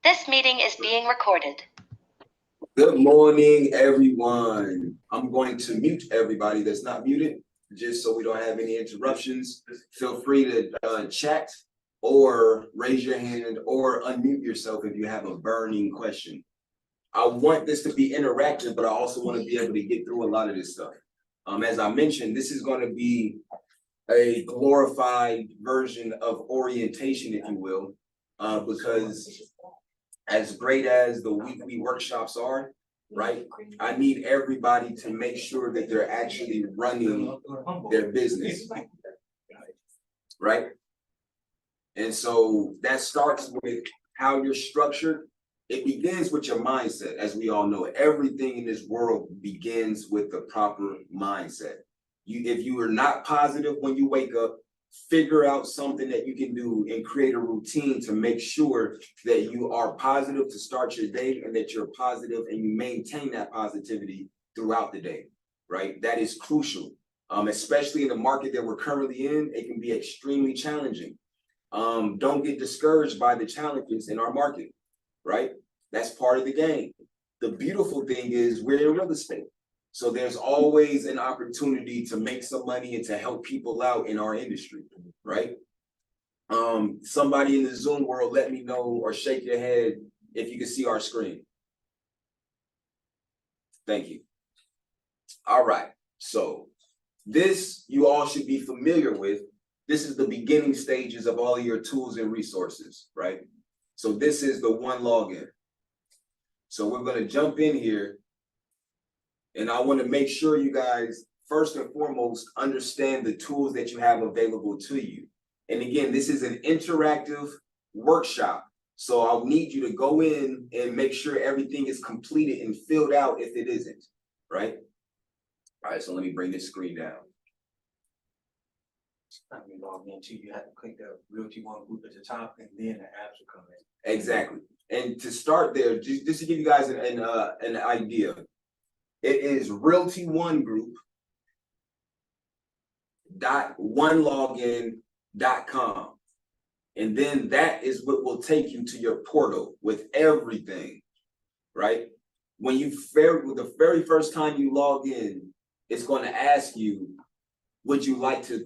This meeting is being recorded. Good morning, everyone. I'm going to mute everybody that's not muted, just so we don't have any interruptions. Feel free to chat or raise your hand or unmute yourself if you have a burning question. I want this to be interactive, but I also want to be able to get through a lot of this stuff. As I mentioned, this is going to be a glorified version of orientation, if you will, because as great as the weekly workshops are, right, I need everybody to make sure that they're actually running their business, right? And so that starts with how you're structured. It begins with your mindset. As we all know, everything in this world begins with the proper mindset. If you are not positive when you wake up, figure out something that you can do and create a routine to make sure that you are positive to start your day and that you're positive and you maintain that positivity throughout the day, right? That is crucial, especially in the market that we're currently in. It can be extremely challenging. Don't get discouraged by the challenges in our market, right? That's part of the game. The beautiful thing is we're in real estate. So there's always an opportunity to make some money and to help people out in our industry, right? Somebody in the Zoom world, let me know or shake your head if you can see our screen. Thank you. All right, so this you all should be familiar with. This is the beginning stages of all of your tools and resources, right? So this is the one login. So we're going to jump in here. And I want to make sure you guys, first and foremost, understand the tools that you have available to you. And again, this is an interactive workshop. So I'll need you to go in and make sure everything is completed and filled out if it isn't, right? All right, so let me bring this screen down. When you log into, you have to click the Realty ONE Group at the top, and then the apps will come in. Exactly. And to start there, just to give you guys an idea, it is Realty ONE Group .onelogin.com. And then that is what will take you to your portal with everything, right? When the very first time you log in, it's going to ask you, would you like to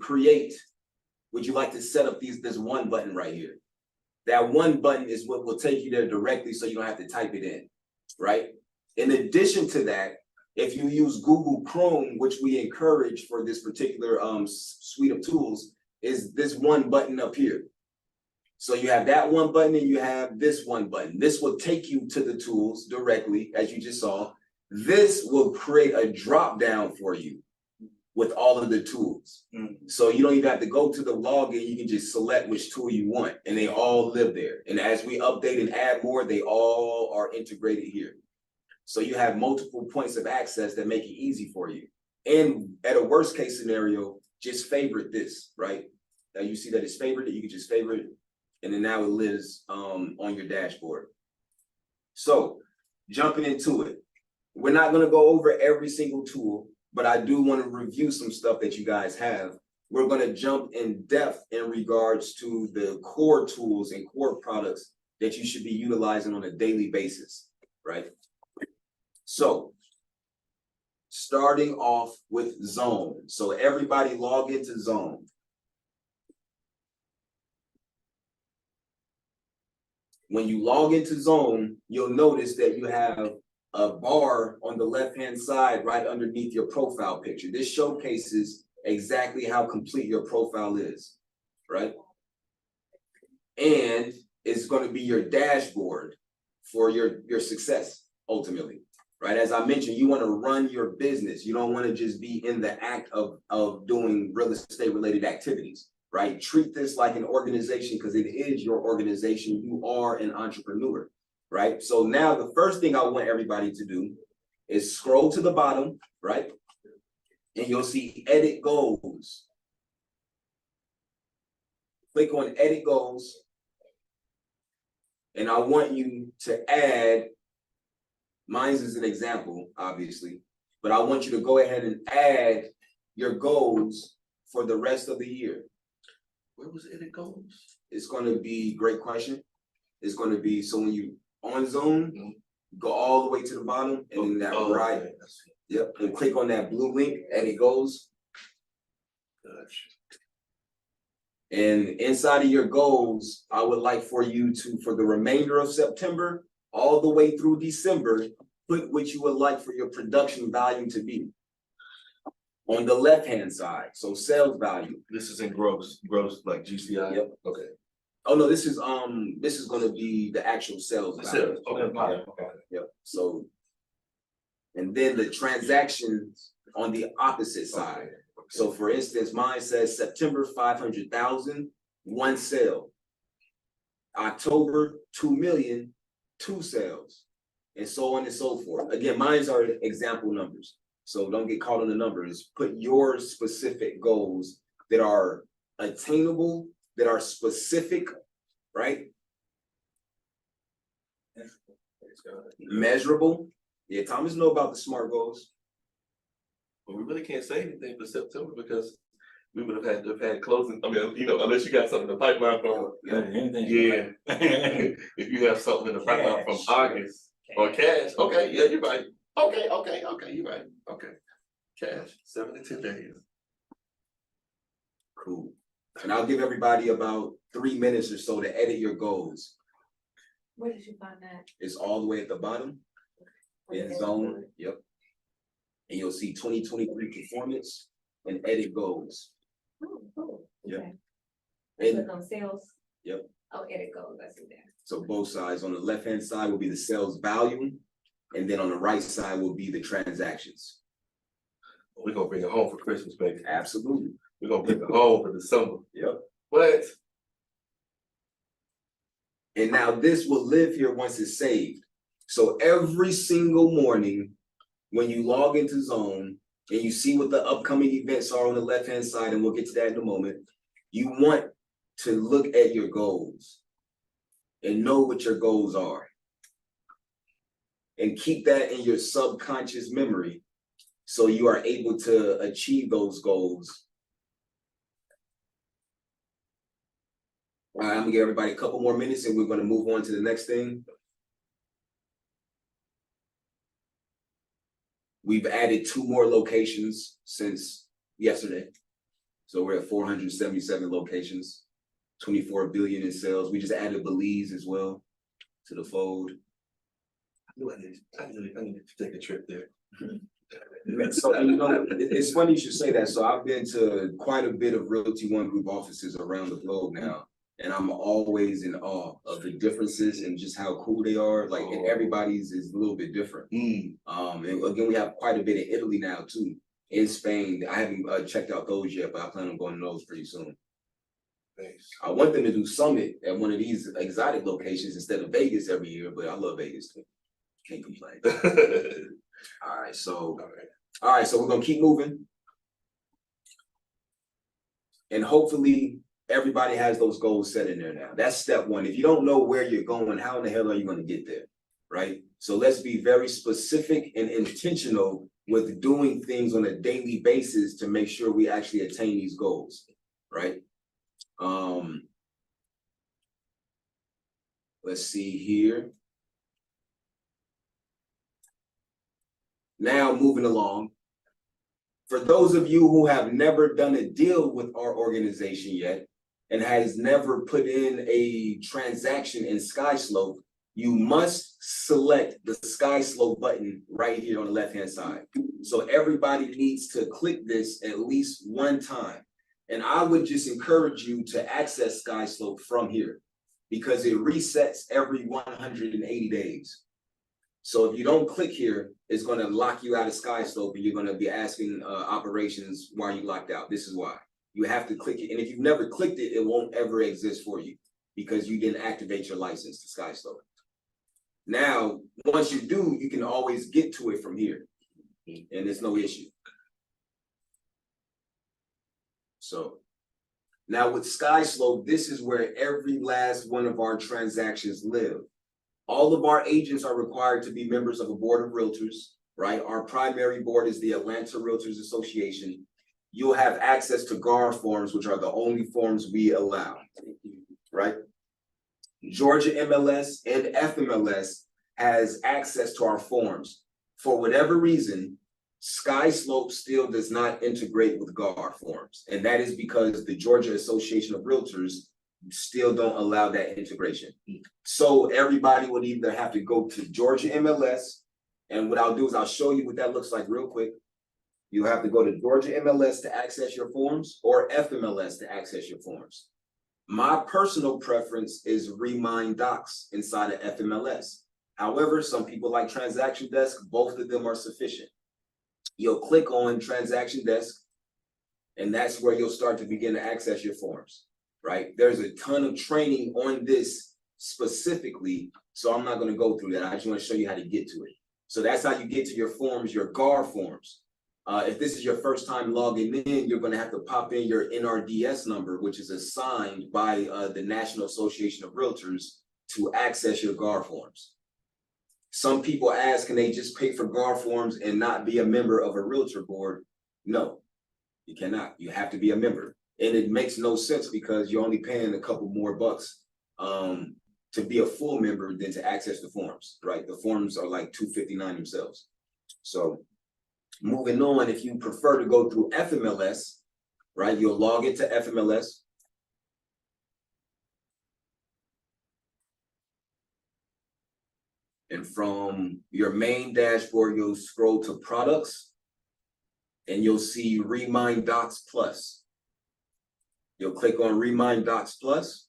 set up this one button right here? That one button is what will take you there directly, so you don't have to type it in, right? In addition to that, if you use Google Chrome, which we encourage for this particular suite of tools, is this one button up here. So you have that one button and you have this one button. This will take you to the tools directly, as you just saw. This will create a drop down for you with all of the tools. So you don't even have to go to the login. You can just select which tool you want, and they all live there. And as we update and add more, they all are integrated here. So you have multiple points of access that make it easy for you. And at a worst case scenario, just favorite this, right? Now you see that it's favorited, you can just favorite it. And then now it lives on your dashboard. So jumping into it, we're not gonna go over every single tool, but I do wanna review some stuff that you guys have. We're gonna jump in depth in regards to the core tools and core products that you should be utilizing on a daily basis, right? So, starting off with zONE. So everybody log into zONE. When you log into zONE, you'll notice that you have a bar on the left-hand side right underneath your profile picture. This showcases exactly how complete your profile is, right? And it's going to be your dashboard for your success, ultimately. Right, as I mentioned, you want to run your business. You don't want to just be in the act of doing real estate related activities, right? Treat this like an organization, because it is your organization. You are an entrepreneur, right? So now the first thing I want everybody to do is scroll to the bottom, right? And you'll see edit goals. Click on edit goals. And I want you to add, mine is an example, obviously, but I want you to go ahead and add your goals for the rest of the year. Where was edit goals? It's going to be, great question. It's going to be, so when you on zone, Mhm. go all the way to the bottom, and then that right, okay, I see. yep, and click on that blue link, edit goals. Gotcha. And inside of your goals, I would like for you to, for the remainder of September, all the way through December, put what you would like for your production value to be. On the left-hand side, so sales value. This is in gross like GCI? Yep. Okay. Oh, no, this is gonna be the actual sales The value. sales, okay, Yeah. okay. Yep, so. And then the transactions on the opposite side. Okay. So for instance, mine says September 500,000, one sale. October 2 million, two sales. And so on and so forth. Again, mine's are example numbers. So don't get caught on the numbers. Put your specific goals that are attainable, that are specific, right? Measurable. Yeah, Thomas know about the SMART goals. Well, we really can't say anything for September because we would have had closing. I mean, you know, unless you got something in the pipeline from. Yeah. If you have something in the pipeline from August or cash, okay, yeah, you're right. Okay, you're right. Okay. Cash, 7 to 10 days. Cool. And I'll give everybody about 3 minutes or so to edit your goals. Where did you find that? It's all the way at the bottom in zone. Yep. And you'll see 2023 performance and edit goals. Oh, cool. Yep. Okay. And Click on sales. Yep. Oh, edit goals, I see there. so both sides, on the left-hand side will be the sales value, and then on the right side will be the transactions. We're gonna bring it home for Christmas, baby. Absolutely. We're gonna bring it home for December. Yep. What? And now this will live here once it's saved. So every single morning, when you log into zone and you see what the upcoming events are on the left-hand side, and we'll get to that in a moment, you want to look at your goals and know what your goals are. And keep that in your subconscious memory so you are able to achieve those goals. All right, I'm gonna give everybody a couple more minutes and we're gonna move on to the next thing. We've added 2 more locations since yesterday. So we're at 477 locations, 24 billion in sales. We just added Belize as well to the fold. I need to take a trip there. So, you know, it's funny you should say that. So I've been to quite a bit of Realty ONE Group offices around the globe now. And I'm always in awe of the differences and just how cool they are. Like, and everybody's is a little bit different. And again, we have quite a bit in Italy now too. In Spain, I haven't checked out those yet, but I plan on going to those pretty soon. Thanks. I want them to do Summit at one of these exotic locations instead of Vegas every year, but I love Vegas too. Can't complain. All right, so we're gonna keep moving. And hopefully everybody has those goals set in there now. That's step 1. If you don't know where you're going, how in the hell are you gonna get there? Right? So let's be very specific and intentional with doing things on a daily basis to make sure we actually attain these goals, right? Let's see here. Now moving along. For those of you who have never done a deal with our organization yet and has never put in a transaction in SkySlope, you must select the SkySlope button right here on the left-hand side. So everybody needs to click this at least one time. And I would just encourage you to access SkySlope from here because it resets every 180 days. So if you don't click here, it's going to lock you out of SkySlope and you're going to be asking operations why you locked out. This is why. You have to click it. And if you've never clicked it, it won't ever exist for you because you didn't activate your license to SkySlope. Now, once you do, you can always get to it from here and there's no issue. So now with SkySlope, this is where every last one of our transactions live. All of our agents are required to be members of a board of realtors, right? Our primary board is the Atlanta Realtors Association. You'll have access to GAR forms, which are the only forms we allow, right? Georgia MLS and FMLS has access to our forms. For whatever reason, SkySlope still does not integrate with GAR forms. And that is because the Georgia Association of Realtors still don't allow that integration. So everybody would either have to go to Georgia MLS, and what I'll do is I'll show you what that looks like real quick. You have to go to Georgia MLS to access your forms or FMLS to access your forms. My personal preference is Remind Docs inside of FMLS. However, some people like Transaction Desk, both of them are sufficient. You'll click on Transaction Desk, and that's where you'll start to begin to access your forms, right? There's a ton of training on this specifically, so I'm not going to go through that. I just want to show you how to get to it. So that's how you get to your forms, your GAR forms. If this is your first time logging in, you're going to have to pop in your NRDS number, which is assigned by the National Association of Realtors to access your GAR forms. Some people ask, can they just pay for GAR forms and not be a member of a realtor board? No, you cannot. You have to be a member. And it makes no sense because you're only paying a couple more bucks to be a full member than to access the forms, right? The forms are like $2.59 themselves. So moving on, if you prefer to go through FMLS, right, you'll log into FMLS. And from your main dashboard, you'll scroll to Products, and you'll see Remind Docs Plus. You'll click on Remind Docs Plus.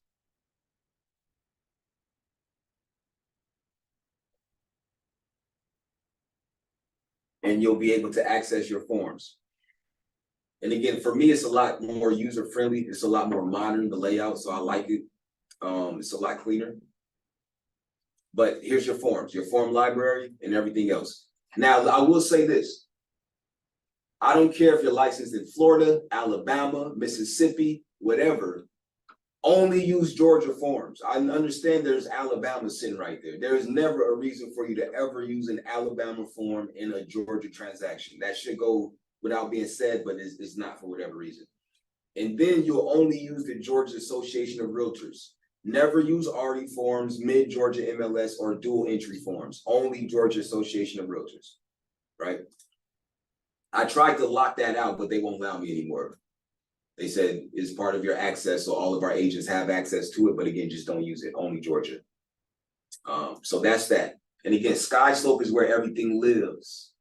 And you'll be able to access your forms. And again, for me, it's a lot more user-friendly. It's a lot more modern, the layout, so I like it. It's a lot cleaner. But here's your forms, your form library and everything else. Now, I will say this. I don't care if you're licensed in Florida, Alabama, Mississippi, whatever. Only use Georgia forms. I understand there's Alabama sitting right there. There is never a reason for you to ever use an Alabama form in a Georgia transaction. That should go without being said, but it's not for whatever reason. And then you'll only use the Georgia Association of Realtors. Never use RE forms, mid-Georgia MLS, or dual entry forms. Only Georgia Association of Realtors, right? I tried to lock that out, but they won't allow me anymore. They said it's part of your access, so all of our agents have access to it, but again, just don't use it, only Georgia. So that's that. And again, SkySlope is where everything lives.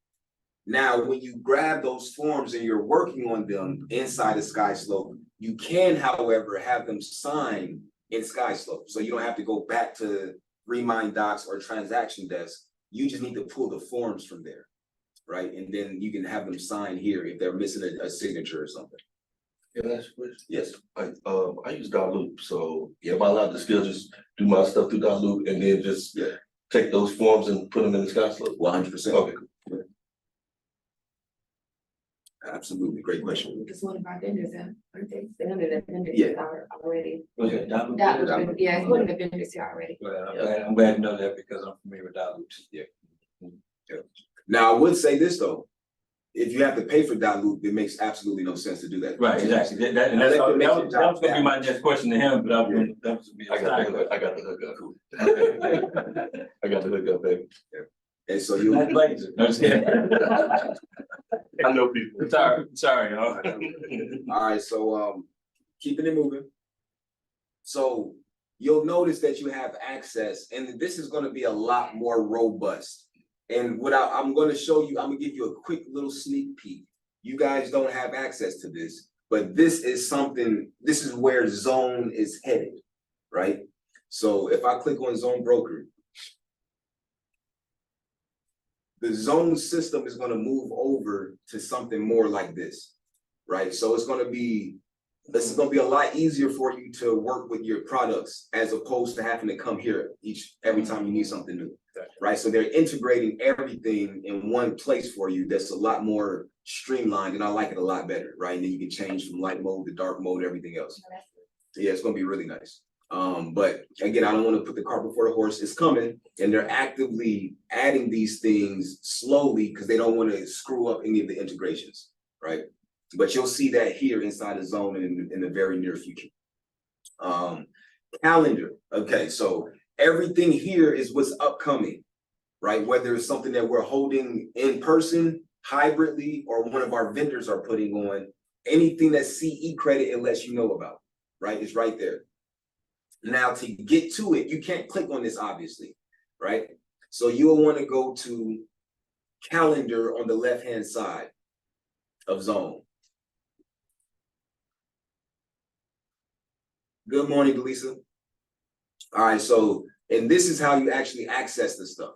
Now, when you grab those forms and you're working on them inside of SkySlope, you can, however, have them signed in SkySlope. So you don't have to go back to Remind Docs or Transaction Desk. You just need to pull the forms from there, right? And then you can have them sign here if they're missing a signature or something. Can I ask a question? Yes. I use Loop, so am I allowed to still just do my stuff through Loop and then just take those forms and put them in the SkySlope? 100%. Okay, cool. Absolutely, great question. Because one of our vendors, aren't they? They're under the vendors Yeah. already. Okay, That was, yeah, it's one of the vendors here already. Well, I'm glad to know that because I'm familiar with Loop. Yeah. Now, I would say this though, if you have to pay for Loop, it makes absolutely no sense to do that. Right, exactly. That was gonna be my next question to him, but that was. I got the hookup. I got the hookup, baby. And so you, No, just kidding. I know people. Sorry, y'all. all right, so keeping it moving. So you'll notice that you have access, and this is going to be a lot more robust. And what I'm going to show you, I'm going to give you a quick little sneak peek. You guys don't have access to this, but this is something, this is where zONE is headed, right? So if I click on zONE Broker, the zONE system is going to move over to something more like this, right? So this is going to be a lot easier for you to work with your products as opposed to having to come here every time you need something new, right? So they're integrating everything in one place for you. That's a lot more streamlined, and I like it a lot better, right? And then you can change from light mode to dark mode, everything else. Yeah, it's going to be really nice. But again, I don't want to put the cart before the horse. It's coming, and they're actively adding these things slowly because they don't want to screw up any of the integrations, right? But you'll see that here inside of zONE in the very near future. Calendar. Okay, so everything here is what's upcoming, right? Whether it's something that we're holding in person, hybridly, or one of our vendors are putting on, anything that's CE credit, it lets you know about, right? It's right there. Now to get to it, you can't click on this, obviously, right? So you'll want to go to calendar on the left-hand side of zONE. Good morning, Delisa. All right, so, and this is how you actually access the stuff.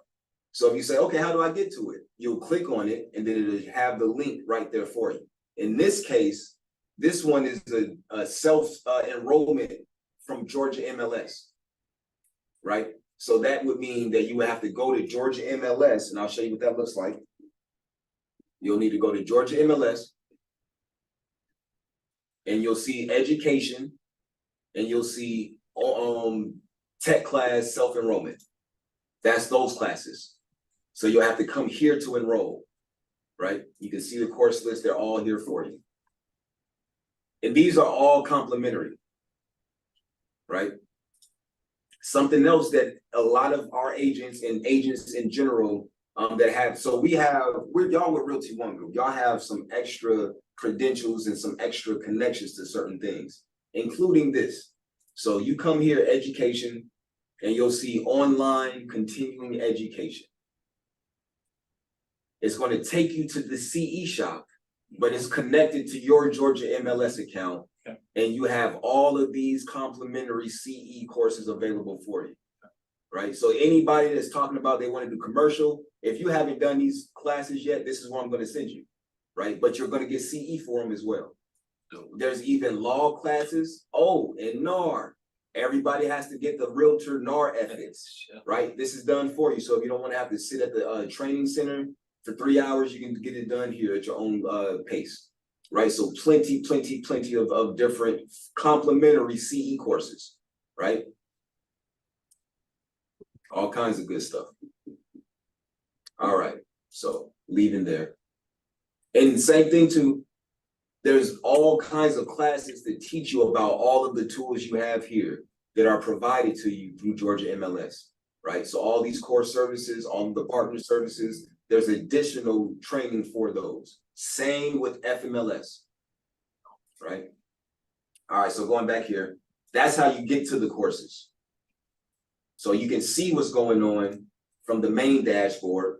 So if you say, okay, how do I get to it? You'll click on it and then it'll have the link right there for you. In this case, this one is a self-enrollment from Georgia MLS, right? So that would mean that you would have to go to Georgia MLS, and I'll show you what that looks like. You'll need to go to Georgia MLS, and you'll see education, and you'll see tech class self-enrollment. That's those classes. So you'll have to come here to enroll, right? You can see the course list, they're all here for you. And these are all complimentary, right? Something else that a lot of our agents and agents in general that have, so we're y'all with Realty ONE Group, y'all have some extra credentials and some extra connections to certain things, including this. So you come here, education, and you'll see online continuing education. It's going to take you to the CE shop, but it's connected to your Georgia MLS account. Okay. And you have all of these complimentary CE courses available for you, right? So anybody that's talking about they want to do commercial, if you haven't done these classes yet, this is what I'm going to send you, right? But you're going to get CE for them as well. There's even law classes. Oh, and NAR. Everybody has to get the realtor NAR ethics, right? This is done for you. So if you don't want to have to sit at the training center for 3 hours, you can get it done here at your own pace, right? So plenty of different complimentary CE courses, right? All kinds of good stuff. All right, so leaving there. And same thing too, there's all kinds of classes that teach you about all of the tools you have here that are provided to you through Georgia MLS, right? So all these core services, all the partner services, there's additional training for those. Same with FMLS, right? All right, so going back here, that's how you get to the courses. So you can see what's going on from the main dashboard.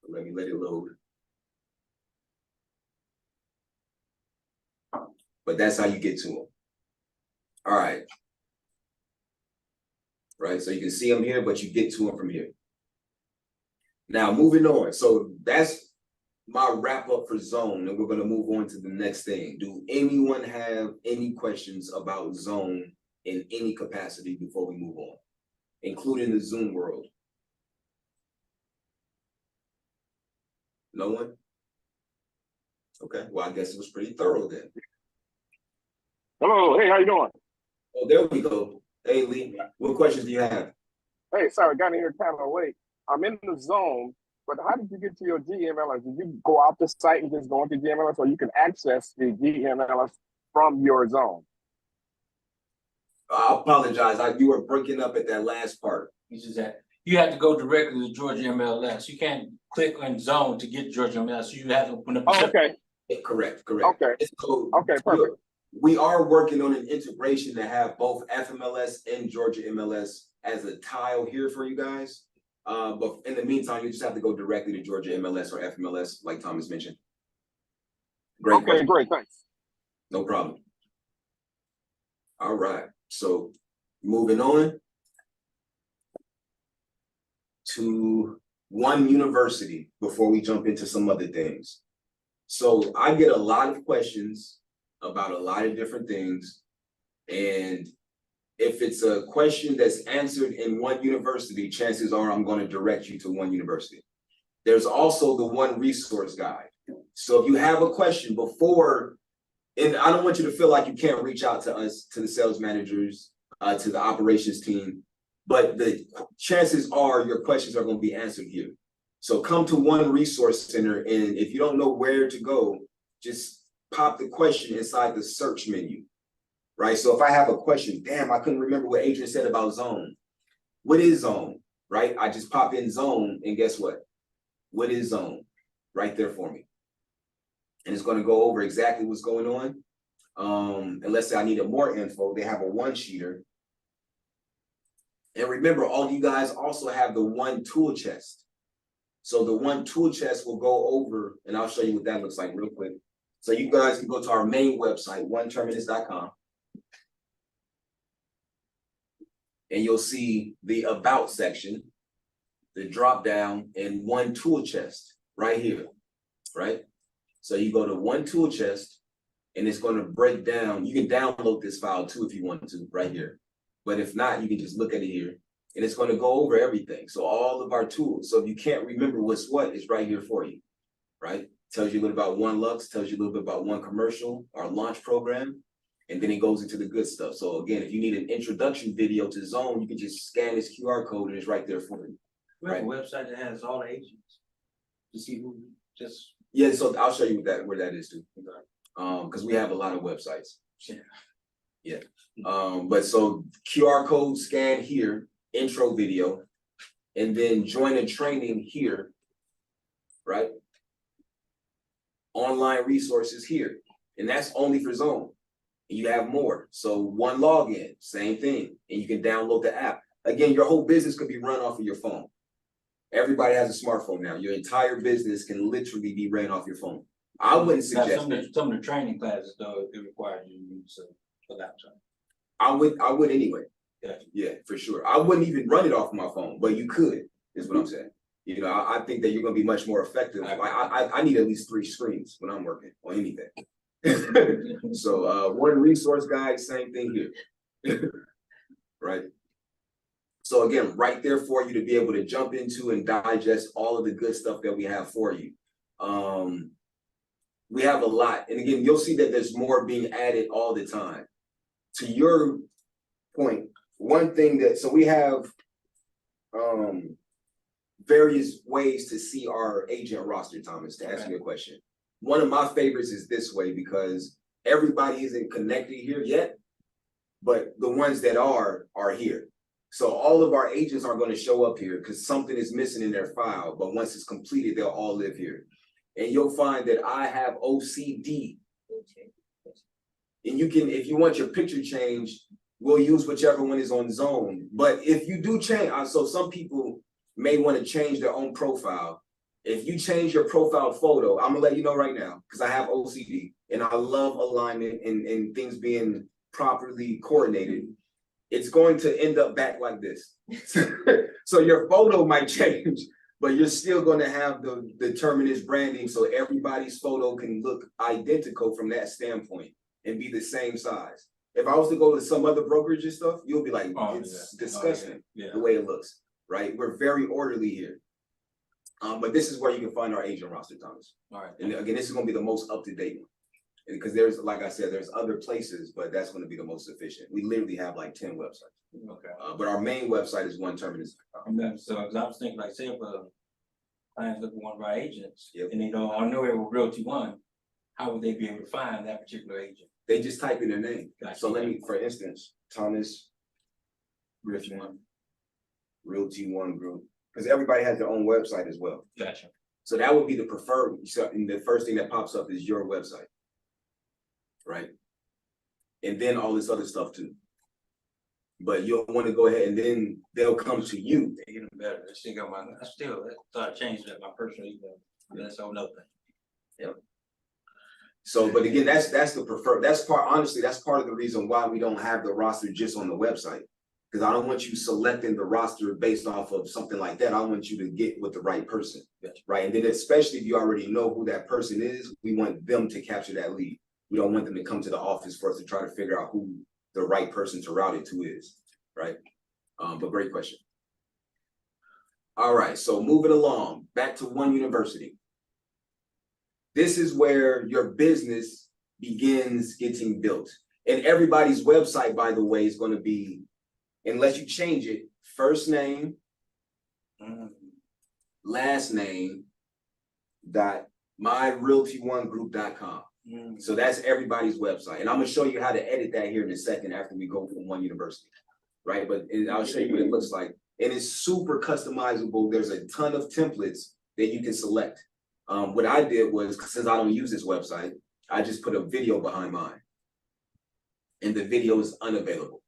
Let it load. But that's how you get to them. All right. Right, so you can see them here, but you get to them from here. Now, moving on. So that's my wrap up for zONE, and we're going to move on to the next thing. Do anyone have any questions about zONE in any capacity before we move on, including the Zoom world? No one? Okay, well, I guess it was pretty thorough then. Hello, hey, how you doing? Oh, there we go. Hey, Lee, what questions do you have? Hey, sorry, I got in here kind of late. I'm in the zone, but how did you get to your GMLS? Did you go out the site and just go into GMLS, or you can access the GMLS from your zone? I apologize. You were breaking up at that last part. You have to go directly to Georgia MLS. You can't click on zone to get Georgia MLS. You have to open up. Oh, okay. Yeah, correct. Okay. So, okay, perfect. We are working on an integration to have both FMLS and Georgia MLS as a tile here for you guys. But in the meantime, you just have to go directly to Georgia MLS or FMLS, like Thomas mentioned. Great. Okay, great. Thanks. No problem. All right. So moving on to ONE University before we jump into some other things. So I get a lot of questions about a lot of different things. And if it's a question that's answered in ONE University, chances are I'm going to direct you to ONE University. There's also the ONE Resource Guide. So if you have a question before, and I don't want you to feel like you can't reach out to us, to the sales managers, to the operations team, but the chances are your questions are going to be answered here. So come to ONE Resource Center, and if you don't know where to go, just pop the question inside the search menu, right? So if I have a question, damn, I couldn't remember what Adrian said about zone. What is zone, right? I just pop in zone and guess what? What is zone? Right there for me. And it's gonna go over exactly what's going on. And let's say I needed more info, they have a one-sheeter. And remember, all you guys also have the ONE Toolchest. So the ONE Toolchest will go over, and I'll show you what that looks like real quick. So you guys can go to our main website, oneterminus.com. And you'll see the about section, the drop down, and ONE Toolchest right here, right? So you go to ONE Toolchest, and it's going to break down. You can download this file too if you want to, right here. But if not, you can just look at it here, and it's going to go over everything. So all of our tools. So if you can't remember what's what, it's right here for you, right? Tells you a little about ONE Lux, tells you a little bit about ONE Commercial, our launch program, and then it goes into the good stuff. So again, if you need an introduction video to zone, you can just scan this QR code and it's right there for you. We have a website that has all the agents to see who just. Yeah, so I'll show you where that is too. Because we have a lot of websites. Yeah. But so QR code scan here, intro video, and then join a training here, right? Online resources here, and that's only for zone. And you have more. So one login, same thing, and you can download the app. Again, your whole business could be run off of your phone. Everybody has a smartphone now. Your entire business can literally be ran off your phone. I wouldn't Now, suggest some of the training classes though, it requires you to use a laptop. I would anyway. Yeah. Yeah, for sure. I wouldn't even run it off my phone, but you could, is what I'm saying. You know, I think that you're gonna be much more effective. I need at least 3 screens when I'm working on anything. So one resource guide, same thing here. Right. So again, right there for you to be able to jump into and digest all of the good stuff that we have for you. We have a lot. And again, you'll see that there's more being added all the time. To your point, one thing that, so we have various ways to see our agent roster, Thomas, to answer your question. One of my favorites is this way because everybody isn't connected here yet, but the ones that are here. So all of our agents are going to show up here because something is missing in their file, but once it's completed, they'll all live here. And you'll find that I have OCD. And you can, if you want your picture changed, we'll use whichever one is on zone. But if you do change, so some people may want to change their own profile. If you change your profile photo, I'm gonna let you know right now, because I have OCD and I love alignment and things being properly coordinated. It's going to end up back like this. So your photo might change, but you're still going to have the Terminus branding, so everybody's photo can look identical from that standpoint and be the same size. If I was to go to some other brokerage and stuff, you'll be like, it's disgusting the way it looks, right? We're very orderly here. But this is where you can find our agent roster, Thomas. All right. And again, this is going to be the most up-to-date one. Because there's, like I said, there's other places, but that's going to be the most efficient. We literally have like 10 websites. Okay. But our main website is oneterminus.com. So I was thinking, like, say if clients look for one of our agents, Yep. and they don't, I know it with Realty One, how would they be able to find that particular agent? They just type in their name. Gotcha. So let me, for instance, Thomas Realty One. Realty ONE Group, because everybody has their own website as well. Gotcha. So that would be the preferred. So the first thing that pops up is your website, right? And then all this other stuff too. But you'll want to go ahead and then they'll come to you. They get them better. I still got I thought I changed that, my personal email. That's a whole nother thing. Yep. So, but again, that's the preferred. That's part, honestly, that's part of the reason why we don't have the roster just on the website. Because I don't want you selecting the roster based off of something like that. I want you to get with the right person, right? And then especially if you already know who that person is, we want them to capture that lead. We don't want them to come to the office for us to try to figure out who the right person to route it to is, right? But great question. All right, so moving along, back to ONE University. This is where your business begins getting built. And everybody's website, by the way, is going to be, unless you change it, first name, last name, .myrealtyonegroup.com. So that's everybody's website. And I'm gonna show you how to edit that here in a second after we go from One University. Right, but I'll show you what it looks like. And it's super customizable. There's a ton of templates that you can select. What I did was, since I don't use this website, I just put a video behind mine. And the video is unavailable.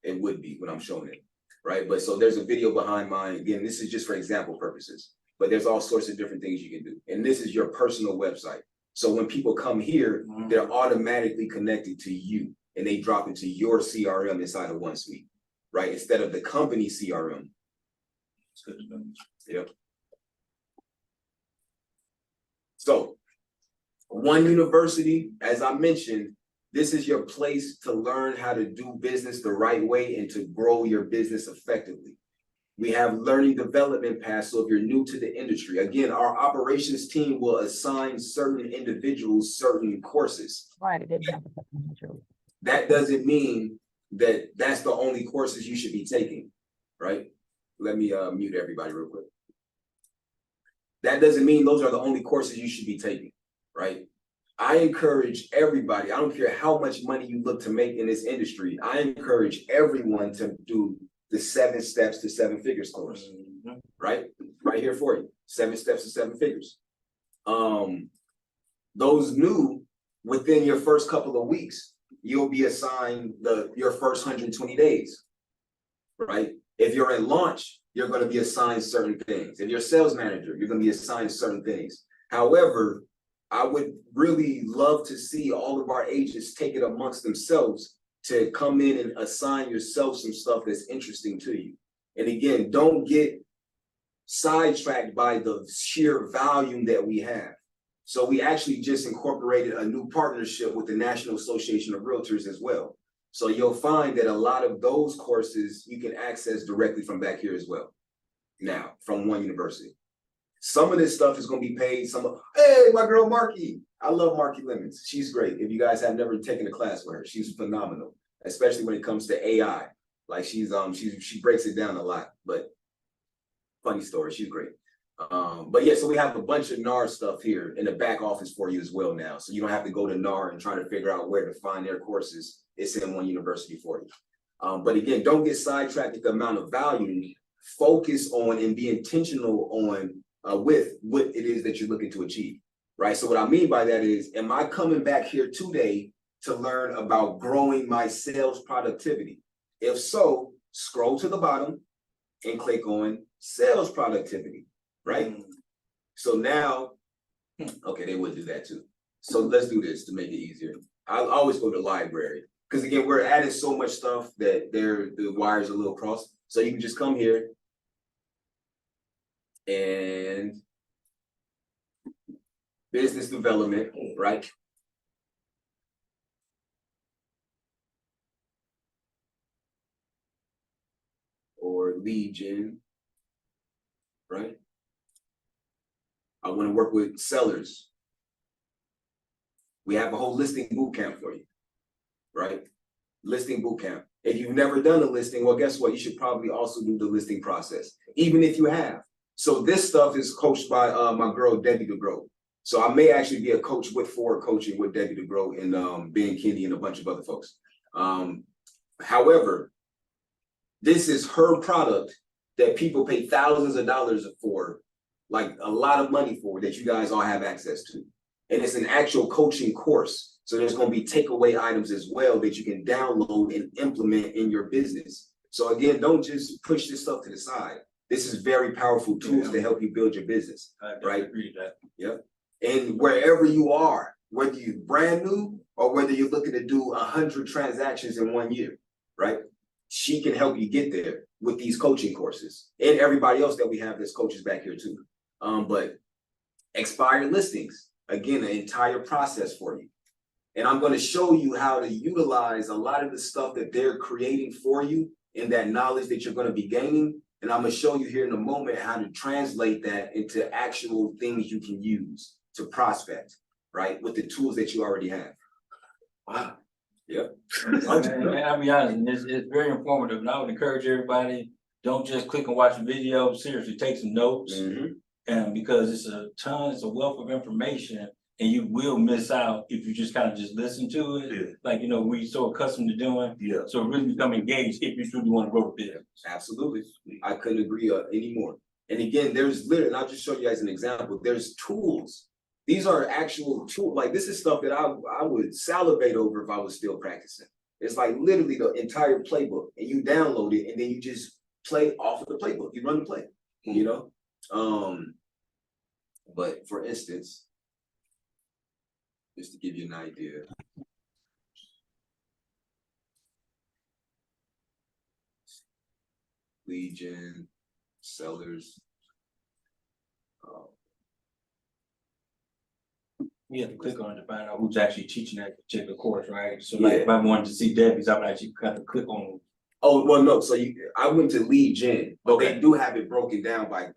It would be when I'm showing it, right? But so there's a video behind mine. Again, this is just for example purposes, but there's all sorts of different things you can do. And this is your personal website. So when people come here, they're automatically connected to you and they drop into your CRM inside of OneSuite, right? Instead of the company CRM. Yep. So One University, as I mentioned, this is your place to learn how to do business the right way and to grow your business effectively. We have learning development paths. So if you're new to the industry, again, our operations team will assign certain individuals certain courses. That doesn't mean that that's the only courses you should be taking, right? Let me mute everybody real quick. That doesn't mean those are the only courses you should be taking, right? I encourage everybody, I don't care how much money you look to make in this industry, I encourage everyone to do the 7 Steps to 7 Figures course, right? Right here for you, 7 Steps to 7 Figures. Those new, within your first couple of weeks, you'll be assigned your first 120 days, right? If you're in launch, you're going to be assigned certain things. If you're a sales manager, you're going to be assigned certain things. However, I would really love to see all of our agents take it amongst themselves to come in and assign yourself some stuff that's interesting to you. And again, don't get sidetracked by the sheer volume that we have. So we actually just incorporated a new partnership with the National Association of Realtors as well. So you'll find that a lot of those courses you can access directly from back here as well. Now, from One University. Some of this stuff is going to be paid. Hey, my girl Marky. I love Marky Lemons. She's great. If you guys have never taken a class with her, she's phenomenal, especially when it comes to AI. Like she breaks it down a lot. But funny story, she's great. But yeah, so we have a bunch of NAR stuff here in the back office for you as well now. So you don't have to go to NAR and try to figure out where to find their courses. It's in One University for you. But again, don't get sidetracked with the amount of value. Focus on and be intentional on with what it is that you're looking to achieve, right? So what I mean by that is, am I coming back here today to learn about growing my sales productivity? If so, scroll to the bottom and click on sales productivity, right? So now, okay, they would do that too. So let's do this to make it easier. I'll always go to library because again, we're adding so much stuff that the wires are a little crossed. So you can just come here and business development, right? Or lead gen, right? I want to work with sellers. We have a whole listing bootcamp for you, right? Listing bootcamp. If you've never done a listing, well, guess what? You should probably also do the listing process, even if you have. So this stuff is coached by my girl, Debbie DeGrow. So I may actually be a coach with Forward Coaching with Debbie DeGrow and Ben Kendi and a bunch of other folks. However, this is her product that people pay thousands of dollars for, like a lot of money for, that you guys all have access to. And it's an actual coaching course. So there's going to be takeaway items as well that you can download and implement in your business. So again, don't just push this stuff to the side. This is very powerful tools to help you build your business, right? Agree with that. Yep. And wherever you are, whether you're brand new or whether you're looking to do 100 transactions in 1 year, right? She can help you get there with these coaching courses and everybody else that we have that's coaches back here too. But expired listings, again, an entire process for you. And I'm going to show you how to utilize a lot of the stuff that they're creating for you and that knowledge that you're going to be gaining. And I'm going to show you here in a moment how to translate that into actual things you can use to prospect, right? With the tools that you already have. Wow. Yep. And I'll be honest, and it's very informative. And I would encourage everybody, don't just click and watch a video, seriously take some notes. And because it's a wealth of information And you will miss out if you just kind of just listen to it, Yeah. like, you know, we're so accustomed to doing. Yeah. So really become engaged if you truly want to grow the business. Absolutely. I couldn't agree anymore. And again, there's literally, and I'll just show you as an example, there's tools. These are actual tools. Like this is stuff that I would salivate over if I was still practicing. It's like literally the entire playbook, and you download it and then you just play off of the playbook. You run the play, you know? But for instance, just to give you an idea. Legion, sellers. You have to click on it to find out who's actually teaching that particular course, right? So like Yeah. if I wanted to see Debbie's, I would actually kind of click on. Oh, well, no, so I went to lead gen, but Okay. they do have it broken down by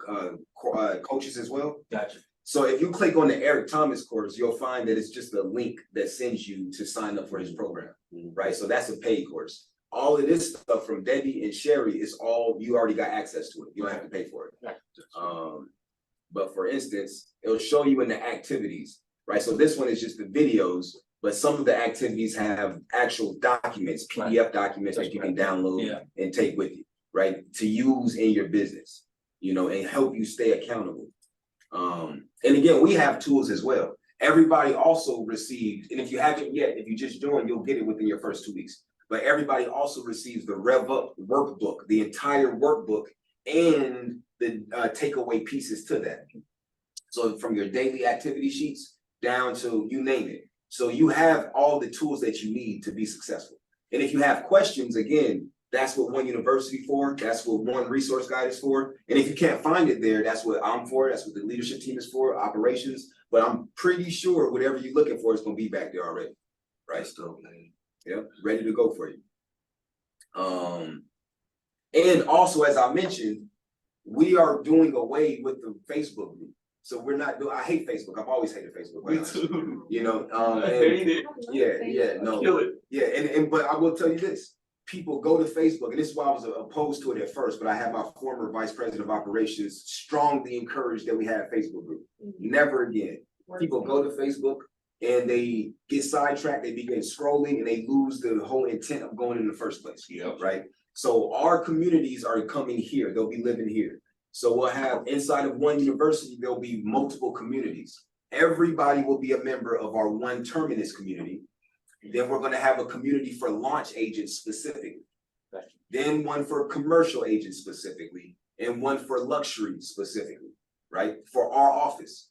coaches as well. Gotcha. So if you click on the Eric Thomas course, you'll find that it's just a link that sends you to sign up for his program, right? So that's a paid course. All of this stuff from Debbie and Sherry is all, you already got access to it. You don't have to pay for it. But for instance, it'll show you in the activities, right? So this one is just the videos, but some of the activities have actual documents, PDF documents that you can download and take with you, right? To use in your business, you know, and help you stay accountable. And again, we have tools as well. Everybody also received, and if you haven't yet, if you just joined, you'll get it within your first 2 weeks. But everybody also receives the Rev Up workbook, the entire workbook, and the takeaway pieces to that. So from your daily activity sheets down to you name it. So you have all the tools that you need to be successful. And if you have questions, again, that's what ONE University for. That's what ONE Resource Guide is for. And if you can't find it there, that's what I'm for. That's what the leadership team is for, operations. But I'm pretty sure whatever you're looking for is going to be back there already. Right? Still, man. Yeah, ready to go for you. And also, as I mentioned, we are doing away with the Facebook group. So we're not doing, I hate Facebook. I've always hated Facebook. Me too. You know, I hate it. no. Kill it. Yeah, and but I will tell you this. People go to Facebook, and this is why I was opposed to it at first, but I had my former vice president of operations strongly encouraged that we have a Facebook group. Never again. People go to Facebook and they get sidetracked, they begin scrolling, and they lose the whole intent of going in the first place. Yeah. Right? So our communities are coming here. They'll be living here. So we'll have inside of ONE University, there'll be multiple communities. Everybody will be a member of our ONE Terminus community. Then we're going to have a community for launch agents specifically. Then one for commercial agents specifically, and one for luxury specifically, right? For our office.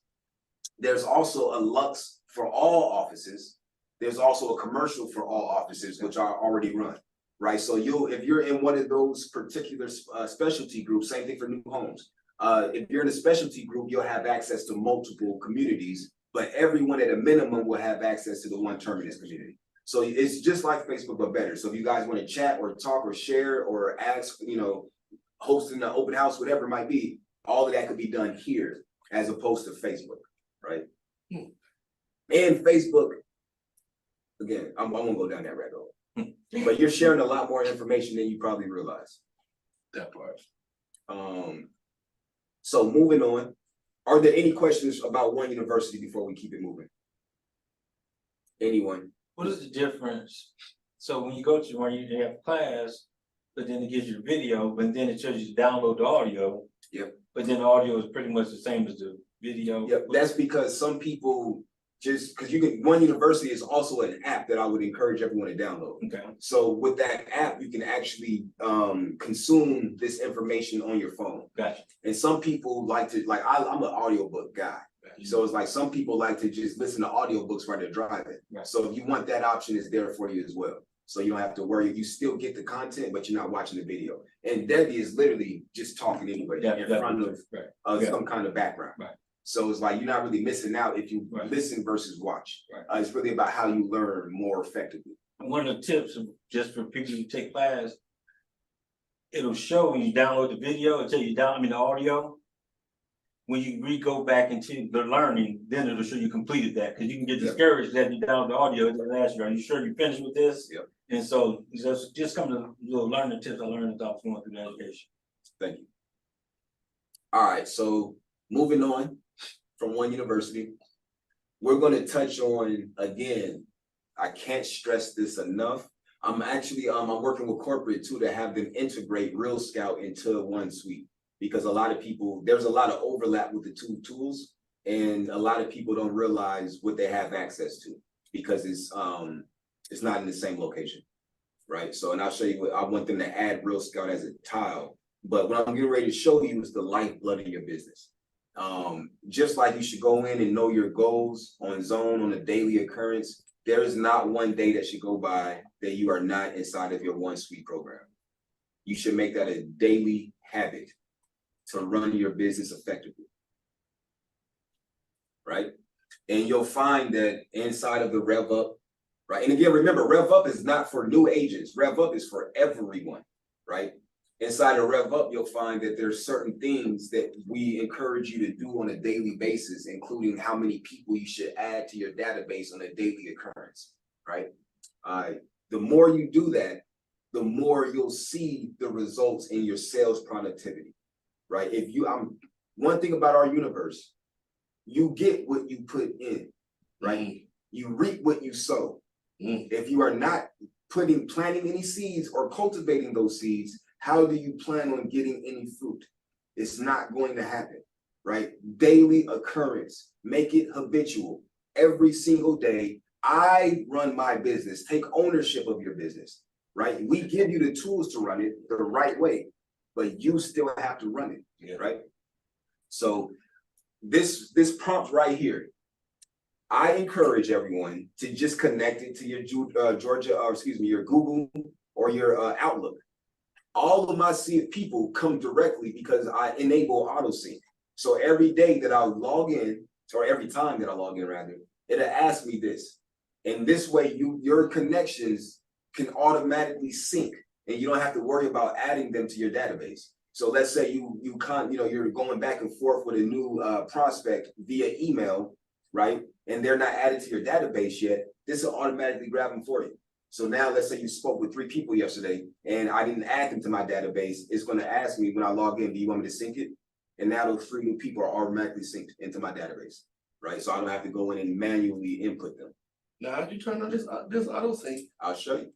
There's also a Lux for all offices. There's also a commercial for all offices, which are already run, right? So if you're in one of those particular specialty groups, same thing for new homes. If you're in a specialty group, you'll have access to multiple communities, but everyone at a minimum will have access to the ONE Terminus community. So it's just like Facebook, but better. So if you guys want to chat or talk or share or ask, you know, hosting an open house, whatever it might be, all of that could be done here as opposed to Facebook, right? And Facebook, again, I won't go down that rabbit hole, but you're sharing a lot more information than you probably realize. That part. So moving on, are there any questions about ONE University before we keep it moving? Anyone? What is the difference? So when you go to where you have class, but then it gives you the video, but then it shows you to download the audio. Yep. But then the audio is pretty much the same as the video. Yep, that's because some people just, because ONE University is also an app that I would encourage everyone to download. Okay. So with that app, you can actually consume this information on your phone. Gotcha. And some people like to, like I'm an audiobook guy. So it's like some people like to just listen to audiobooks while they're driving. Right. So if you want that option, it's there for you as well. So you don't have to worry. You still get the content, but you're not watching the video. And Debbie is literally just talking anyway in front of some kind of background. Right. So it's like you're not really missing out if you listen versus watch. Right. It's really about how you learn more effectively. One of the tips, just for people who take class, it'll show when you download the video until you the audio. When you go back into the learning, then it'll show you completed that, because you can get discouraged that you download the audio. It'll ask you, are you sure you finished with this? Yep. And so just come to little learning tips I learned as I was going through the education. Thank you. All right, so moving on from ONE University, we're gonna touch on, again, I can't stress this enough. I'm actually, I'm working with corporate too to have them integrate Real Scout into one suite. Because a lot of people, there's a lot of overlap with the two tools, and a lot of people don't realize what they have access to because it's not in the same location, right? So, and I'll show you what I want them to add Real Scout as a tile. But what I'm getting ready to show you is the lifeblood of your business. Just like you should go in and know your goals on zONE on a daily occurrence, there is not one day that should go by that you are not inside of your One Suite program. You should make that a daily habit to run your business effectively, right? And you'll find that inside of the Rev Up, right? And again, remember, Rev Up is not for new agents. Rev Up is for everyone, right? Inside of Rev Up, you'll find that there's certain things that we encourage you to do on a daily basis, including how many people you should add to your database on a daily occurrence, right? The more you do that, the more you'll see the results in your sales productivity, right? If you, one thing about our universe, you get what you put in, right? You reap what you sow. If you are not planting any seeds or cultivating those seeds, how do you plan on getting any fruit? It's not going to happen, right? Daily occurrence, make it habitual. Every single day, I run my business. Take ownership of your business, right? We give you the tools to run it the right way, but you still have to run it, right? So this prompt right here, I encourage everyone to just connect it to your your Google or your Outlook. All of my people come directly because I enable auto sync. So every day that I log in, or every time that I log in rather, it'll ask me this. And this way your connections can automatically sync and you don't have to worry about adding them to your database. So let's say you're going back and forth with a new prospect via email, right? And they're not added to your database yet. This will automatically grab them for you. So now let's say you spoke with 3 people yesterday and I didn't add them to my database. It's going to ask me when I log in, do you want me to sync it? And now those 3 new people are automatically synced into my database, right? So I don't have to go in and manually input them. Now, how'd you turn on this auto sync? I'll show you.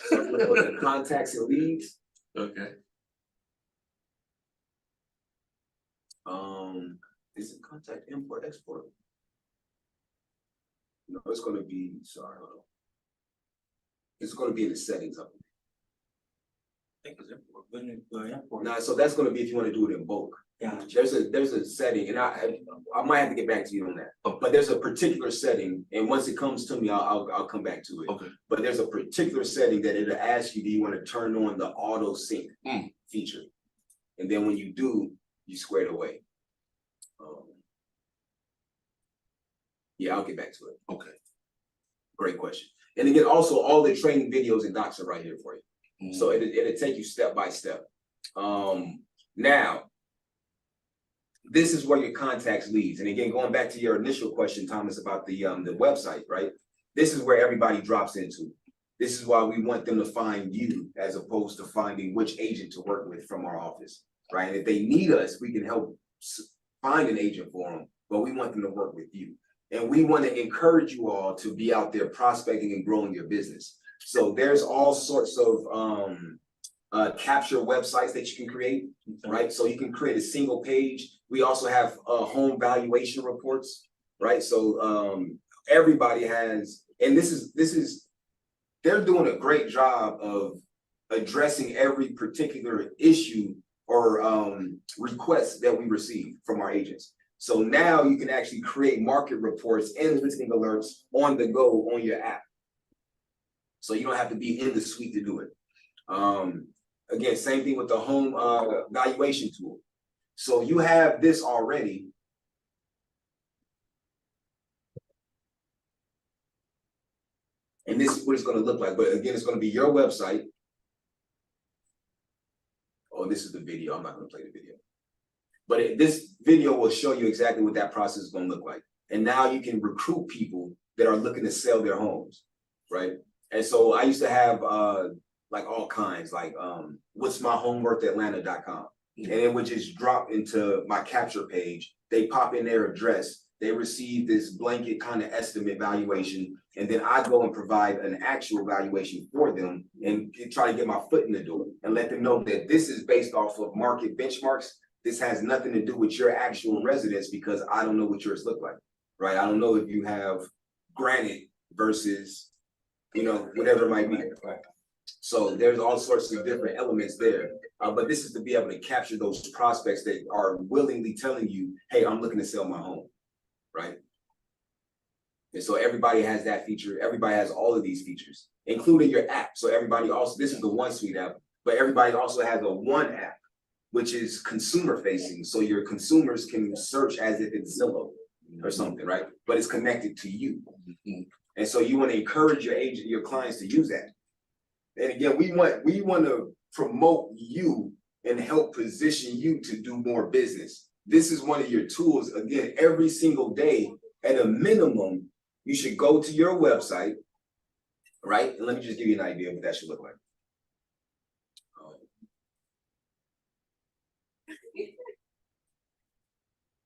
So I'm gonna go to contacts and leads. Okay. Is it contact import export? No, it's going to be, sorry, hold on. It's going to be in the settings up. I think it's import. Now, so that's going to be if you want to do it in bulk. Yeah. There's a setting, and I might have to get back to you on that. But there's a particular setting, and once it comes to me, I'll come back to it. Okay. But there's a particular setting that it'll ask you, do you want to turn on the auto sync feature? And then when you do, you square it away. Yeah, I'll get back to it. Okay. Great question. And again, also all the training videos and docs are right here for you. So it'll take you step by step. Now, this is where your contacts leads. And again, going back to your initial question, Thomas, about the website, right? This is where everybody drops into. This is why we want them to find you as opposed to finding which agent to work with from our office, right? And if they need us, we can help find an agent for them, but we want them to work with you. And we want to encourage you all to be out there prospecting and growing your business. So there's all sorts of capture websites that you can create, right? So you can create a single page. We also have home valuation reports, right? So everybody has, and this is, they're doing a great job of addressing every particular issue or request that we receive from our agents. So now you can actually create market reports and listing alerts on the go on your app. So you don't have to be in the suite to do it. Again, same thing with the home valuation tool. So you have this already. And this is what it's going to look like. But again, it's going to be your website. Oh, this is the video. I'm not going to play the video. But this video will show you exactly what that process is going to look like. And now you can recruit people that are looking to sell their homes, right? And so I used to have like all kinds, like what's my home worth Atlanta.com. And it would just drop into my capture page. They pop in their address they receive this blanket kind of estimate valuation, and then I go and provide an actual valuation for them and try to get my foot in the door and let them know that this is based off of market benchmarks. This has nothing to do with your actual residence because I don't know what yours look like, right? I don't know if you have granite versus, you know, whatever it might be. So there's all sorts of different elements there. But this is to be able to capture those prospects that are willingly telling you, hey, I'm looking to sell my home, right? And so everybody has that feature. Everybody has all of these features, including your app. So everybody also, this is the One Suite app, but everybody also has a One app, which is consumer facing. So your consumers can search as if it's Zillow or something, right? But it's connected to you. And so you want to encourage your agent, your clients to use that. And again, we want to promote you and help position you to do more business. This is one of your tools. Again, every single day, at a minimum, you should go to your website, right? And let me just give you an idea of what that should look like.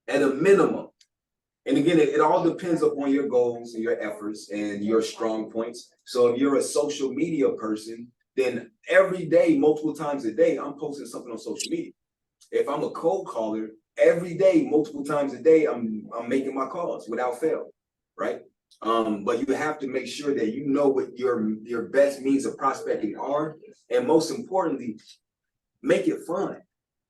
At a minimum. And again, it all depends upon your goals and your efforts and your strong points. So if you're a social media person, then every day, multiple times a day, I'm posting something on social media. If I'm a cold caller, every day, multiple times a day, I'm making my calls without fail, right? But you have to make sure that you know what your best means of prospecting are, and most importantly, make it fun.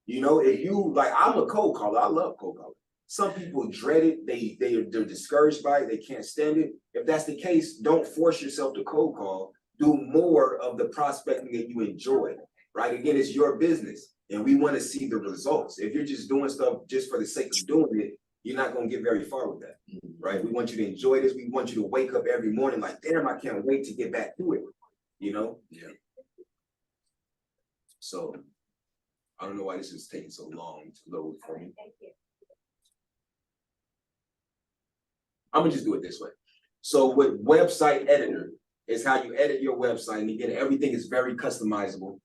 You know, if you like, I'm a cold caller. I love cold calling. Some people dread it. They're discouraged by it. They can't stand it. If that's the case, don't force yourself to cold call. Do more of the prospecting that you enjoy, right? Again, it's your business, and we want to see the results. If you're just doing stuff just for the sake of doing it, you're not going to get very far with that, right? We want you to enjoy this. We want you to wake up every morning like, damn, I can't wait to get back to it, you know? Yeah. So I don't know why this is taking so long to load for me. I'm gonna just do it this way. So with website editor is how you edit your website. And again, everything is very customizable.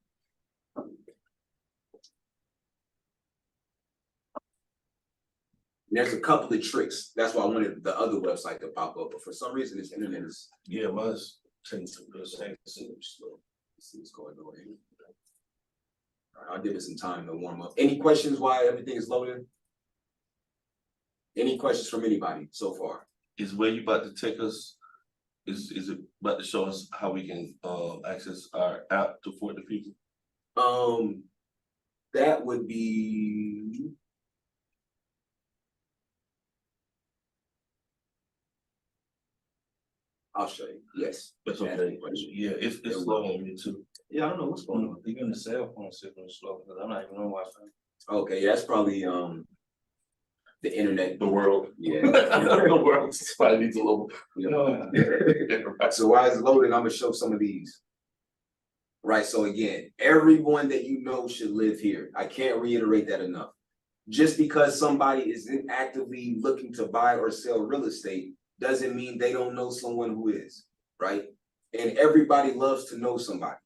There's a couple of tricks. That's why I wanted the other website to pop up. But for some reason, this internet is. Yeah, mine's taking some good things. Slow. Let's see what's going on here. All right, I'll give it some time to warm up. Any questions why everything is loaded? Any questions from anybody so far? Is where you about to take us, is it about to show us how we can access our app to for the people? That would be. I'll show you. Yes. That's okay. Yeah, it's slow on me too. Yeah, I don't know what's going on. Even the cell phone signal is slow because I'm not even on Wi-Fi. Okay, yeah, that's probably the internet. The world. Yeah. The world probably needs a little, You know. So while it's loading, I'm gonna show some of these. Right. So again, everyone that you know should live here. I can't reiterate that enough. Just because somebody isn't actively looking to buy or sell real estate doesn't mean they don't know someone who is, right? And everybody loves to know somebody.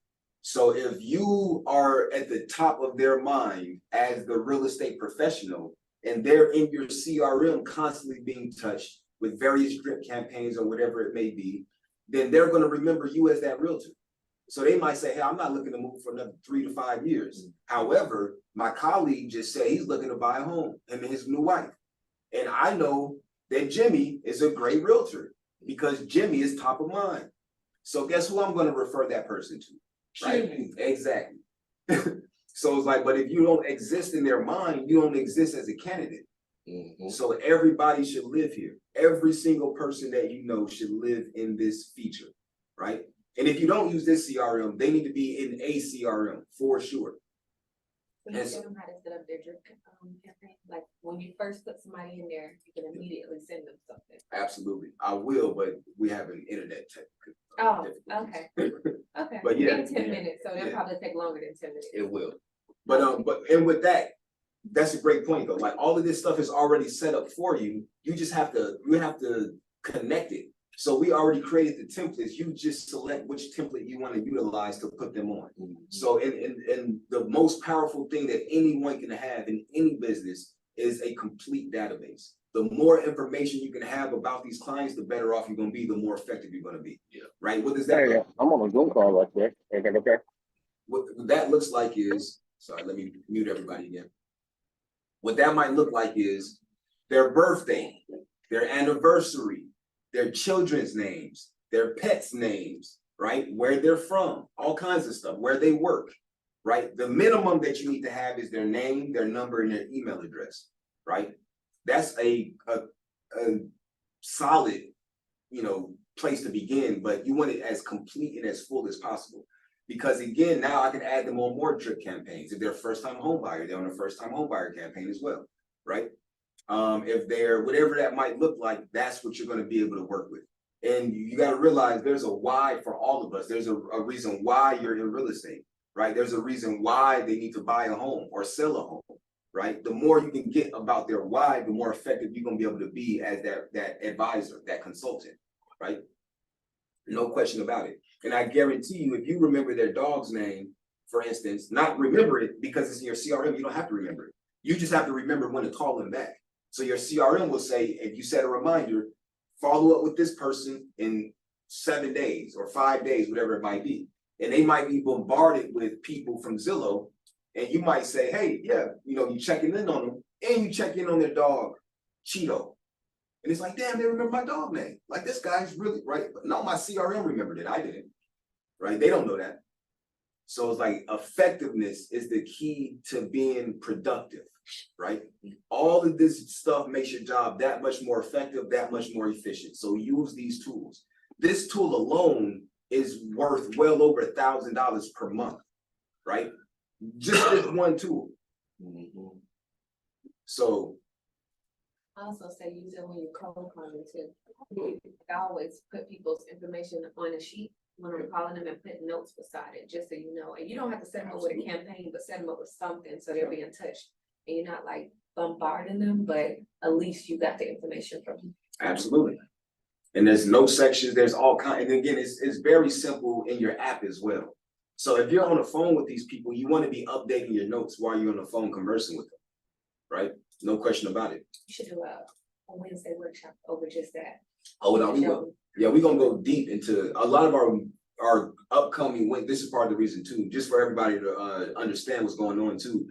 So if you are at the top of their mind as the real estate professional, and they're in your CRM constantly being touched with various drip campaigns or whatever it may be, then they're going to remember you as that realtor. So they might say, hey, I'm not looking to move for another 3 to 5 years. However, my colleague just said he's looking to buy a home, him and his new wife. And I know that Jimmy is a great realtor because Jimmy is top of mind. So guess who I'm going to refer that person to? Right? Jimmy. Exactly. So it's like, but if you don't exist in their mind, you don't exist as a candidate. So everybody should live here. Every single person that you know should live in this feature, right? And if you don't use this CRM, they need to be in a CRM for sure. So you tell them how to set up their drip campaign? Like when you first put somebody in there, you can immediately send them something. Absolutely. I will, but we have an internet tech. Oh, okay. Okay. But yeah. Maybe 10 minutes, so it'll probably take longer than 10 minutes. It will. But and with that, that's a great point though. Like all of this stuff is already set up for you. You just have to connect it. So we already created the templates. You just select which template you want to utilize to put them on. So and the most powerful thing that anyone can have in any business is a complete database. the more information you can have about these clients, the better off you're gonna be, the more effective you're gonna be. Yeah. Right? What does that Hey, look? I'm on a Zoom call right there. Is that okay? What that looks like is, sorry, let me mute everybody again. What that might look like is their birthday, their anniversary, their children's names, their pets' names, right? Where they're from, all kinds of stuff, where they work, right? The minimum that you need to have is their name, their number, and their email address, right? That's a solid, place to begin, but you want it as complete and as full as possible. Because again, now I can add them on more drip campaigns. If they're a first-time home buyer, they're on a first-time home buyer campaign as well, right? If they're whatever that might look like, that's what you're going to be able to work with. And you got to realize there's a why for all of us. There's a reason why you're in real estate, right? There's a reason why they need to buy a home or sell a home, right? The more you can get about their why, the more effective you're going to be able to be as that advisor, that consultant, right? No question about it. And I guarantee you, if you remember their dog's name, for instance, not remember it because it's in your CRM, you don't have to remember it. You just have to remember when to call them back. So your CRM will say, if you set a reminder, follow up with this person in 7 days or 5 days, whatever it might be. And they might be bombarded with people from Zillow. And you might say, hey, yeah, you checking in on them and you check in on their dog, Cheeto. And it's like, damn, they remember my dog name. Like, this guy's really right. But no, my CRM remembered it. I didn't. Right? They don't know that. So it's like effectiveness is the key to being productive, right? All of this stuff makes your job that much more effective, that much more efficient. So use these tools. This tool alone is worth well over $1,000 per month, right? Just this one tool. So I also say use it when you're cold calling too. I always put people's information on a sheet when I'm calling them and put notes beside it, just so you know. And you don't have to set them up with a campaign, but set them up with something so they'll be in touch. And you're not like bombarding them, but at least you got the information from them. absolutely. And there's no sections, there's all kinds. And again, it's very simple in your app as well. So if you're on the phone with these people, you want to be updating your notes while you're on the phone conversing with them, right? No question about it. You should do a Wednesday workshop over just that. Oh, no, we will. Yeah, we're gonna go deep into a lot of our upcoming. This is part of the reason too, just for everybody to understand what's going on too.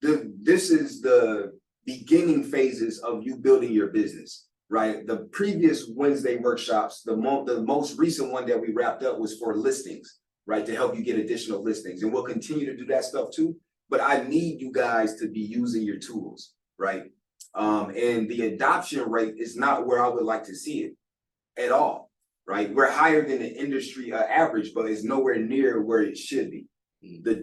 This is the beginning phases of you building your business, right? The previous Wednesday workshops, the most recent one that we wrapped up was for listings, right? To help you get additional listings, and we'll continue to do that stuff too. But I need you guys to be using your tools, right? And the adoption rate is not where I would like to see it at all, right? We're higher than the industry average, but it's nowhere near where it should be.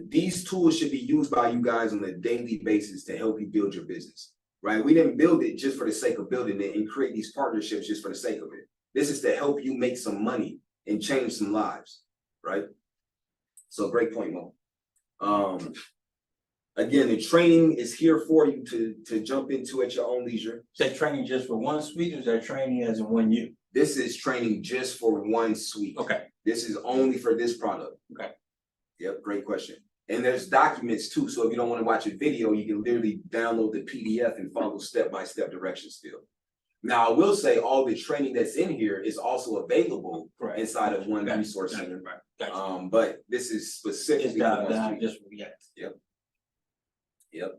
These tools should be used by you guys on a daily basis to help you build your business, right? We didn't build it just for the sake of building it and create these partnerships just for the sake of it. This is to help you make some money and change some lives, right? So great point, Mo. Again, the training is here for you to jump into at your own leisure. Is that training just for one suite, or is that training as in ONE.U? This is training just for one suite. Okay. This is only for this product. Okay. Yep, great question. And there's documents too. So if you don't want to watch a video, you can literally download the PDF and follow step-by-step directions still. Now, I will say all the training that's in here is also available inside of one resource center. But this is specifically for one suite. Yep. Yep.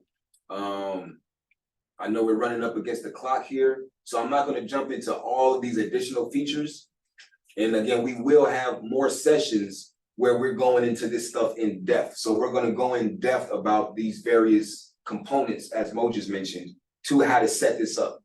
I know we're running up against the clock here, so I'm not going to jump into all of these additional features. And again, we will have more sessions where we're going into this stuff in depth. So we're going to go in depth about these various components, as Mo just mentioned, to how to set this up,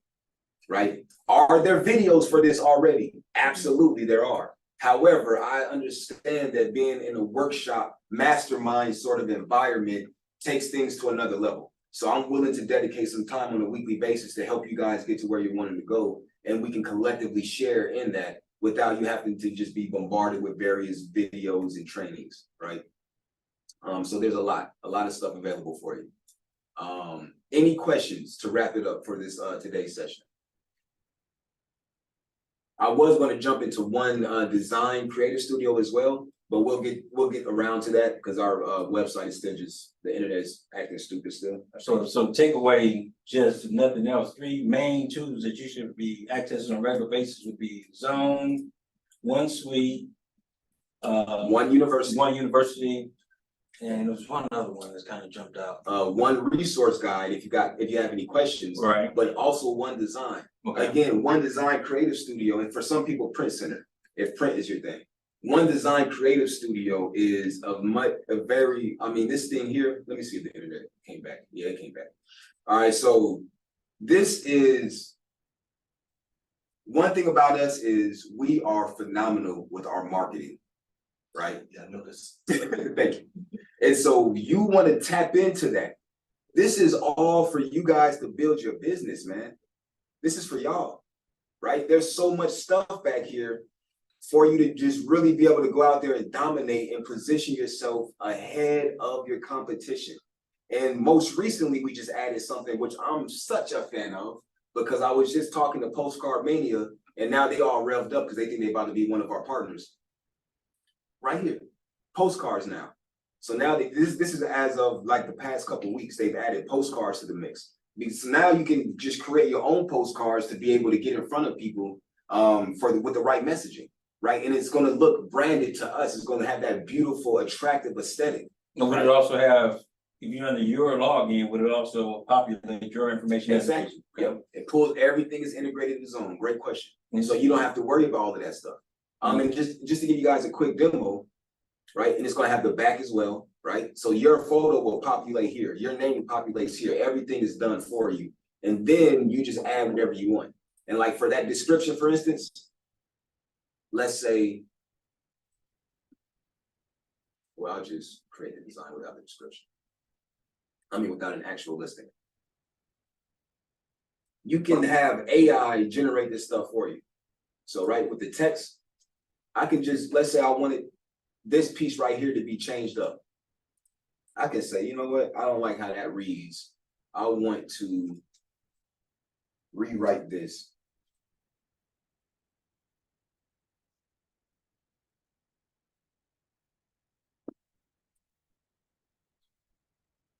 right? Are there videos for this already? Absolutely, there are. However, I understand that being in a workshop, mastermind sort of environment takes things to another level. So I'm willing to dedicate some time on a weekly basis to help you guys get to where you're wanting to go. And we can collectively share in that without you having to just be bombarded with various videos and trainings, right? So there's a lot of stuff available for you. Any questions to wrap it up for this today's session? I was going to jump into one design creator studio as well. But we'll get around to that because our website is still just, the internet is acting stupid still. So take away just nothing else. 3 main tools that you should be accessing on a regular basis would be zONE, ONE Suite, ONE University. ONE University, and there's one other one that's kind of jumped out. ONE Resource Guide if you have any questions. Right. But also ONE Design. Okay. Again, ONE Design Creative Studio, and for some people, Print Center, if print is your thing. ONE Design Creative Studio is this thing here, let me see if the internet came back. Yeah, it came back. All right, so this is, one thing about us is we are phenomenal with our marketing, right? Yeah, I noticed. Thank you. And so you want to tap into that. This is all for you guys to build your business, man. This is for y'all, right? There's so much stuff back here for you to just really be able to go out there and dominate and position yourself ahead of your competition. And most recently, we just added something which I'm such a fan of, because I was just talking to Postcard Mania, and now they all revved up because they think they're about to be one of our partners. Right here, postcards now. So now this is as of like the past couple of weeks, they've added postcards to the mix. Because now you can just create your own postcards to be able to get in front of people with the right messaging. Right, and it's going to look branded to us. It's going to have that beautiful, attractive aesthetic. And would it also have, if you're under your login, would it also populate your information? Exactly. Yep. It pulls everything is integrated in zONE. Great question. And so you don't have to worry about all of that stuff. And just to give you guys a quick demo, right? And it's going to have the back as well, right? So your photo will populate here. Your name populates here. Everything is done for you, and then you just add whatever you want. And like for that description, for instance. Let's say, well, I'll just create a design without the description. Without an actual listing. You can have AI generate this stuff for you. So, right, with the text, I can just, let's say I wanted this piece right here to be changed up. I can say, you know what, I don't like how that reads. I want to rewrite this.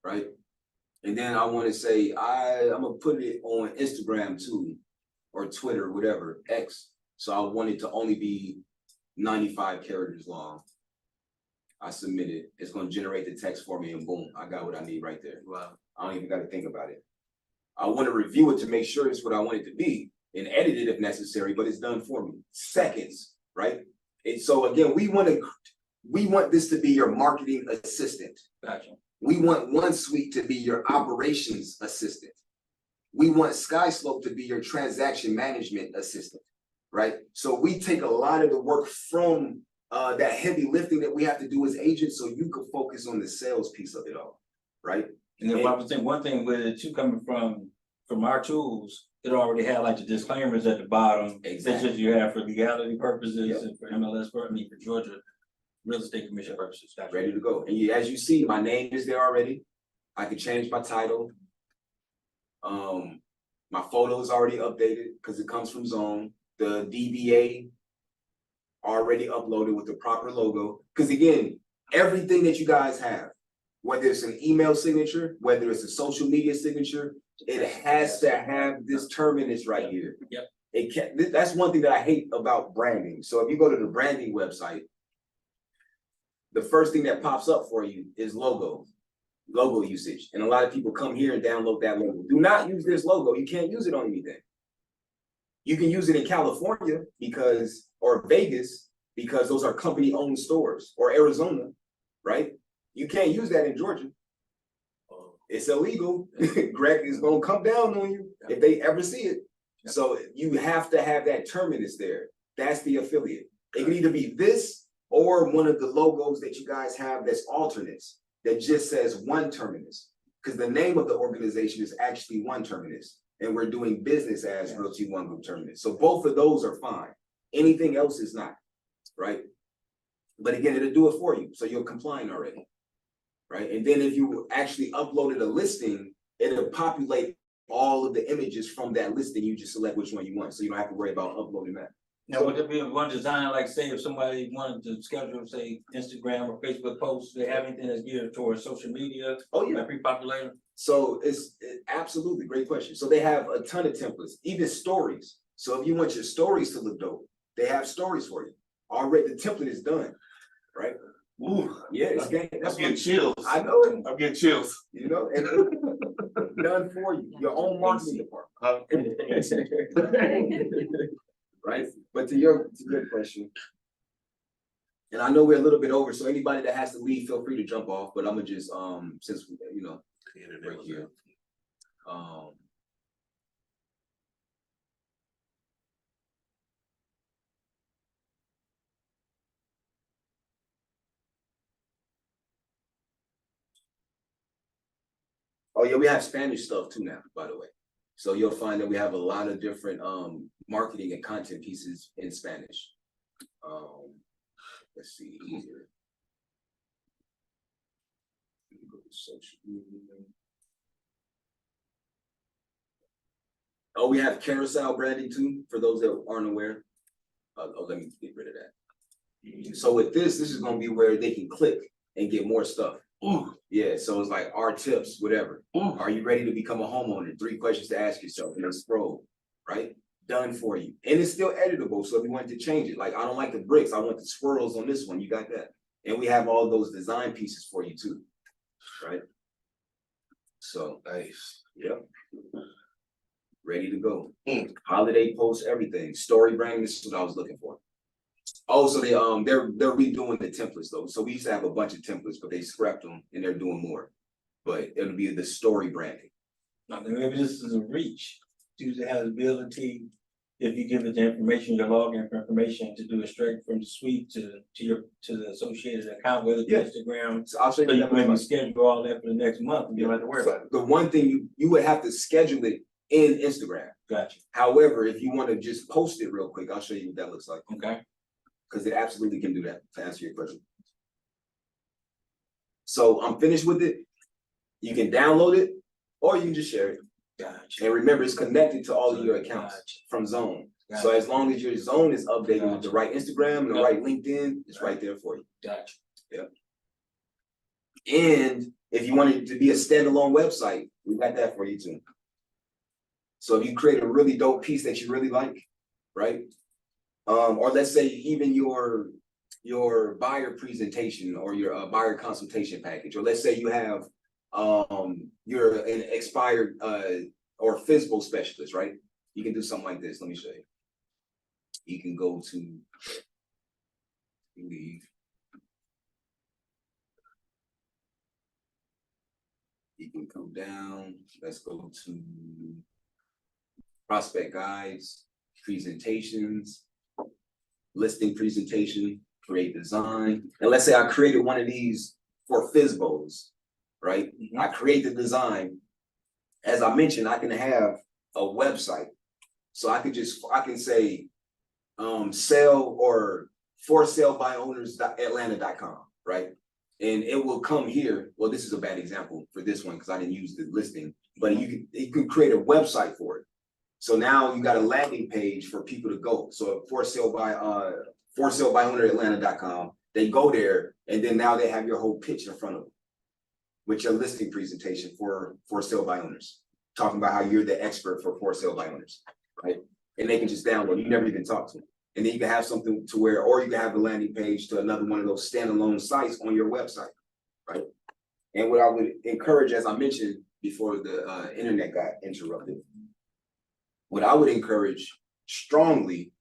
Right? And then I want to say, I'm gonna put it on Instagram too, or Twitter, whatever, X. So I want it to only be 95 characters long. I submit it. It's gonna generate the text for me, and boom, I got what I need right there. Wow. I don't even got to think about it. I want to review it to make sure it's what I want it to be and edit it if necessary, but it's done for me. Seconds, right? And so again, we want this to be your marketing assistant. Gotcha. We want ONE Suite to be your operations assistant. We want SkySlope to be your transaction management assistant, right? So we take a lot of the work from that heavy lifting that we have to do as agents, so you can focus on the sales piece of it all, right? And then one thing with it too, coming from our tools, it already had like the disclaimers at the bottom. Exactly. That you have for legality purposes, Yep. and for MLS, for Georgia Real Estate Commission purposes. Gotcha. Ready to go. And as you see, my name is there already. I can change my title. My photo is already updated because it comes from zONE. The DBA already uploaded with the proper logo. Because again, everything that you guys have, whether it's an email signature, whether it's a social media signature, it has to have this terminus right here. Yep. It can't. That's one thing that I hate about branding. So if you go to the branding website, the first thing that pops up for you is logo usage. And a lot of people come here and download that logo. Do not use this logo. You can't use it on anything. You can use it in California or Vegas, because those are company owned stores, or Arizona, right? You can't use that in Georgia. It's illegal. Greg is gonna come down on you if they ever see it. So you have to have that terminus there. That's the affiliate. It can either be this or one of the logos that you guys have that's alternates, that just says ONE Terminus, because the name of the organization is actually ONE Terminus, and we're doing business as Realty ONE Group Terminus. So both of those are fine. Anything else is not, right? But again, it'll do it for you, so you're compliant already, right? And then if you actually uploaded a listing, it'll populate all of the images from that listing. You just select which one you want, so you don't have to worry about uploading that. Now, would there be one design, like say if somebody wanted to schedule, say, Instagram or Facebook posts, they have anything that's geared towards social media? Oh, yeah. Like pre-populated? So absolutely great question. So they have a ton of templates, even stories. So if you want your stories to look dope, they have stories for you. Already the template is done, right? Ooh, Yeah, it's game. I'm getting chills. I know it. I'm getting chills. You know, and done for you. Your own marketing department. Right? But to your question, and I know we're a little bit over, so anybody that has to leave, feel free to jump off. But I'm gonna just since you know right here. Oh yeah, we have Spanish stuff too now, by the way. So you'll find that we have a lot of different marketing and content pieces in Spanish. Let's see here. Go to social media. Oh, we have carousel branding too, for those that aren't aware. Let me get rid of that. So with this is gonna be where they can click and get more stuff. Ooh, Yeah, so it's like our tips, whatever. ooh. Are you ready to become a homeowner? 3 questions to ask yourself, and then scroll, right? Done for you. And it's still editable, so if you want to change it, like I don't like the bricks, I want the swirls on this one, you got that. And we have all those design pieces for you too, right? So, Nice. yep. Ready to go. Holiday posts, everything. Story branding, this is what I was looking for. Oh, so they're redoing the templates though. So we used to have a bunch of templates, but they scrapped them and they're doing more. But it'll be the story branding. Now, maybe this is a reach. Usually has the ability, if you give it the information, your login information, to do it straight from the suite to the associated account, whether it's Yeah. Instagram. So I'll show So you you that. can maybe schedule all that for the next month, and you don't have to worry about it. The one thing you would have to schedule it in Instagram. Gotcha. However, if you want to just post it real quick, I'll show you what that looks like. Okay. Because it absolutely can do that, to answer your question. So I'm finished with it. You can download it or you can just share it. Gotcha. And remember, it's connected to all of your accounts from zONE. So as long as your zONE is updated with the right Instagram and the right LinkedIn, it's right there for you. Gotcha. Yep. And if you want it to be a standalone website, we got that for you too. So if you create a really dope piece that you really like, right? Or let's say even your buyer presentation or your buyer consultation package, or let's say you have you're an expired or FSBO specialist, right? You can do something like this. Let me show you. You can go to leave. You can come down. Let's go to prospect guides, presentations, listing presentation, create design. And let's say I created one of these for FSBOs, right? I create the design. As I mentioned, I can have a website. So I can say sell or for sale by owners.atlanta.com, right? And it will come here. Well, this is a bad example for this one because I didn't use the listing, but you can create a website for it. So now you got a landing page for people to go. So for sale by owner.atlanta.com, they go there and then now they have your whole pitch in front of them with your listing presentation for sale by owners, talking about how you're the expert for sale by owners, right? And they can just download, you never even talk to them. And then you can have something to where, or you can have a landing page to another one of those standalone sites on your website, right? And what I would encourage, as I mentioned before the internet got interrupted, what I would encourage strongly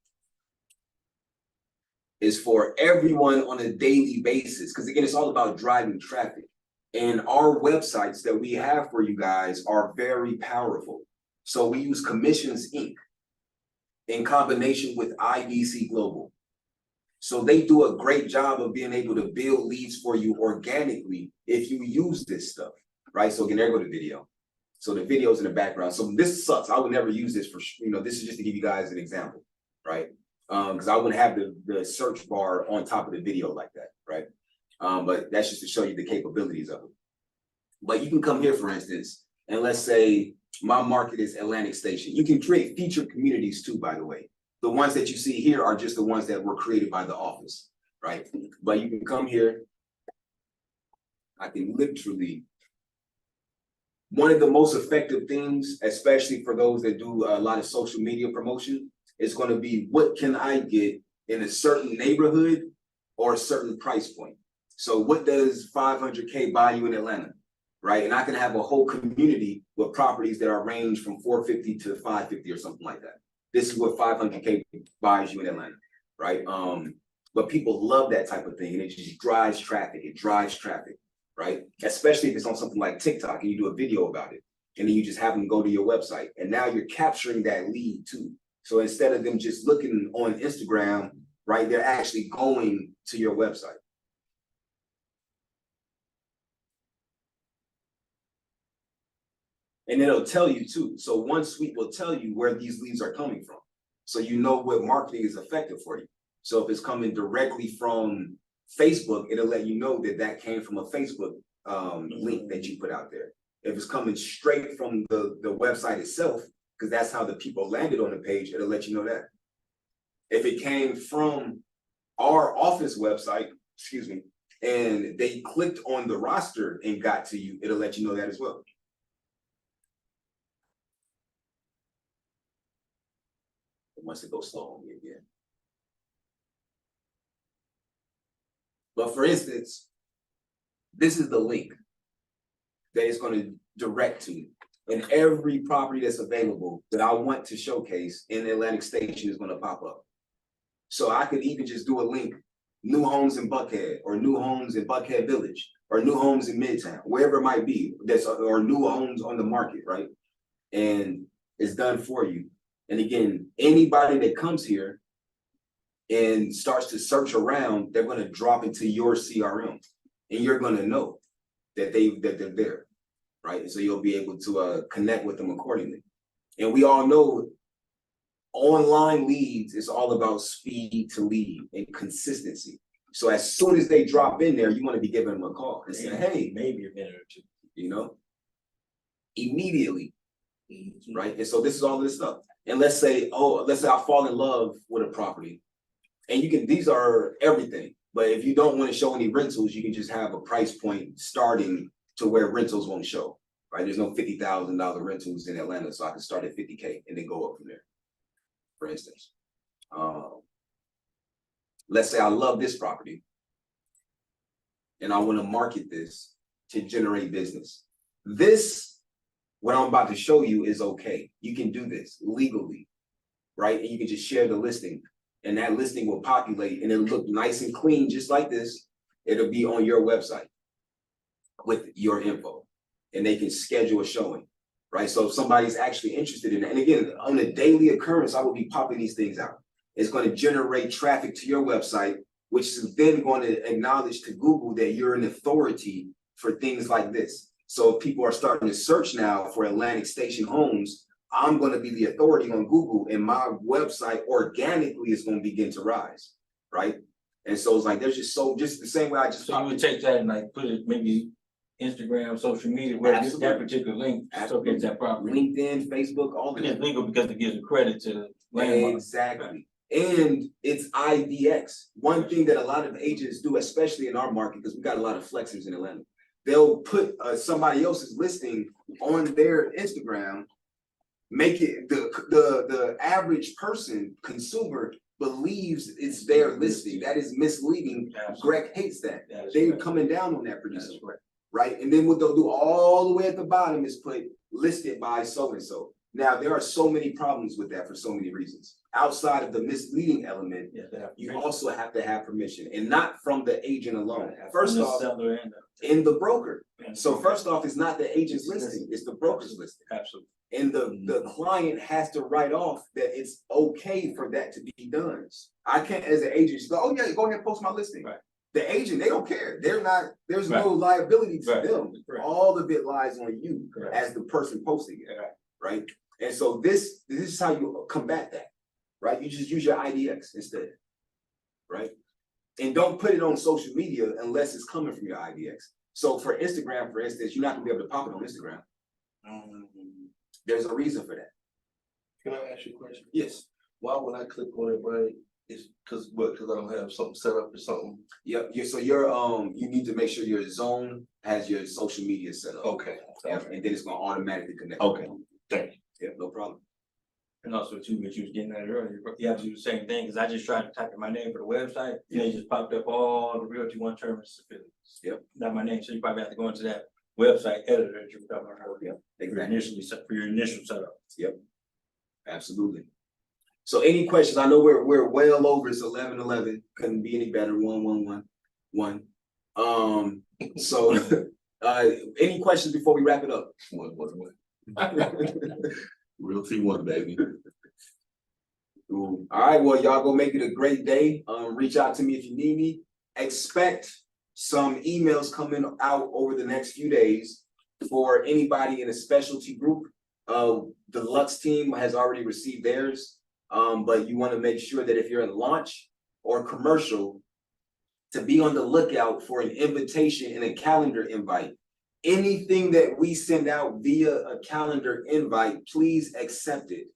is for everyone on a daily basis, because again, it's all about driving traffic. And our websites that we have for you guys are very powerful. So we use Commissions Inc. in combination with IBC Global. So they do a great job of being able to build leads for you organically if you use this stuff, right? So again, there go the video. So the video's in the background. So this sucks. I would never use this for, this is just to give you guys an example, right? Because I wouldn't have the search bar on top of the video like that, right? But that's just to show you the capabilities of it. But you can come here, for instance, and let's say my market is Atlantic Station. You can create featured communities too, by the way. The ones that you see here are just the ones that were created by the office, right? But you can come here. I can literally, one of the most effective things, especially for those that do a lot of social media promotion, is going to be what can I get in a certain neighborhood or a certain price point. So what does 500K buy you in Atlanta, right? And I can have a whole community with properties that are ranged from 450 to 550 or something like that. This is what 500K buys you in Atlanta, right? But people love that type of thing, and it just drives traffic. It drives traffic, right? Especially if it's on something like TikTok and you do a video about it, and then you just have them go to your website, and now you're capturing that lead too. So instead of them just looking on Instagram, right, they're actually going to your website. And it'll tell you too. So one suite will tell you where these leads are coming from. So you know what marketing is effective for you. So if it's coming directly from Facebook, it'll let you know that that came from a Facebook link that you put out there. If it's coming straight from the website itself, because that's how the people landed on the page, it'll let you know that. If it came from our office website, excuse me, and they clicked on the roster and got to you, it'll let you know that as well. It wants to go slow on me again. But for instance, this is the link that it's going to direct to. And every property that's available that I want to showcase in Atlantic Station is going to pop up. So I could even just do a link, new homes in Buckhead, or new homes in Buckhead Village, or new homes in Midtown, wherever it might be, or new homes on the market, right? And it's done for you. And again, anybody that comes here and starts to search around, they're going to drop into your CRM, and you're going to know that they're there, right? And so you'll be able to connect with them accordingly. And we all know online leads is all about speed to lead and consistency. So as soon as they drop in there, you want to be giving them a call and say, hey, maybe a minute or two, you know, immediately, right? And so this is all this stuff. And let's say I fall in love with a property, and you can, these are everything. But if you don't want to show any rentals, you can just have a price point starting to where rentals won't show, right? There's no $50,000 rentals in Atlanta, so I can start at 50K and then go up from there, for instance. Let's say I love this property and I want to market this to generate business. This, what I'm about to show you, is okay. You can do this legally, right? And you can just share the listing, and that listing will populate and it'll look nice and clean, just like this. It'll be on your website with your info, and they can schedule a showing, right? So if somebody's actually interested in it, and again, on a daily occurrence, I will be popping these things out. It's going to generate traffic to your website, which is then going to acknowledge to Google that you're an authority for things like this. So if people are starting to search now for Atlantic Station homes, I'm going to be the authority on Google, and my website organically is going to begin to rise, right? And so it's like, there's just the same way I just. So you would take that and like put it maybe Instagram, social media, where that particular link gets that property. LinkedIn, Facebook, all of And that. it's legal because it gives a credit to the landmark. Exactly. And it's IDX. One thing that a lot of agents do, especially in our market, because we got a lot of flexers in Atlanta, they'll put somebody else's listing on their Instagram, make it the average person, consumer, believes it's their listing. That is misleading. Absolutely. Greg hates that. They're coming down on that pretty soon, Right. right? And then what they'll do all the way at the bottom is put listed by so-and-so. Now, there are so many problems with that for so many reasons. Outside of the misleading element, you also have to have permission, and not from the agent alone. First off, in the broker. So first off, it's not the agent's listing, it's the broker's listing. Absolutely. And the client has to write off that it's okay for that to be done. I can't, as an agent, just go, oh yeah, go ahead and post my listing. Right. The agent, they don't care. They're not, there's no liability to them. All of it lies on you as the person posting it, right? And so this is how you combat that, right? You just use your IDX instead, right? And don't put it on social media unless it's coming from your IDX. So for Instagram, for instance, you're not gonna be able to pop it on Instagram. There's a reason for that. Can I ask you a question? Yes. Why would I click on it, right? It's cause what, cause I don't have something set up or something? Yep, so your, you need to make sure your zone has your social media set up. Okay. Yeah, and then it's gonna automatically connect. Okay. Thank you. Yeah, no problem. And also too, what you was getting at earlier, you have to do the same thing, cause I just tried to type in my name for the website, and it just popped up all the Realty ONE Terminus affiliates. Yep. Not my name, so you probably have to go into that website editor that you were talking about earlier. Yep, For your initially set, for your initial setup. Absolutely. So any questions? I know we're well over, it's 11:11, couldn't be any better, 1. So, any questions before we wrap it up? One. Realty One, baby. Cool. All right, well, y'all go make it a great day. Reach out to me if you need me. Expect some emails coming out over the next few days for anybody in a specialty group. The Lux team has already received theirs, but you want to make sure that if you're in launch or commercial, to be on the lookout for an invitation and a calendar invite. Anything that we send out via a calendar invite, please accept it,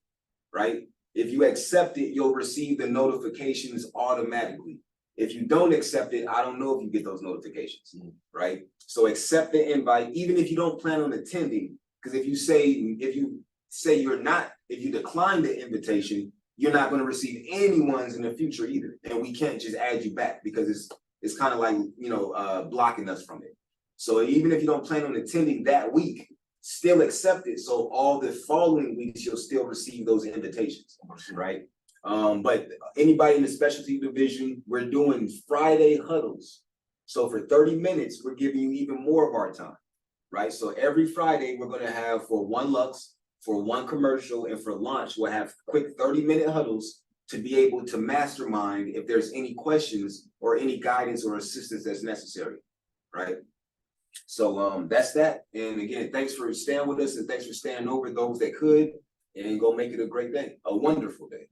right? If you accept it, you'll receive the notifications automatically. If you don't accept it, I don't know if you get those notifications, right? So accept the invite, even if you don't plan on attending, because if you decline the invitation, you're not going to receive anyone's in the future either. And we can't just add you back because it's kind of like, blocking us from it. So even if you don't plan on attending that week, still accept it. So all the following weeks, you'll still receive those invitations, right? But anybody in the specialty division, we're doing Friday huddles. So for 30 minutes, we're giving you even more of our time, right? So every Friday, we're going to have for one Lux, for one commercial, and for launch, we'll have quick 30-minute huddles to be able to mastermind if there's any questions or any guidance or assistance that's necessary, right? So that's that. And again, thanks for staying with us and thanks for staying over those that could, and go make it a great day, a wonderful day.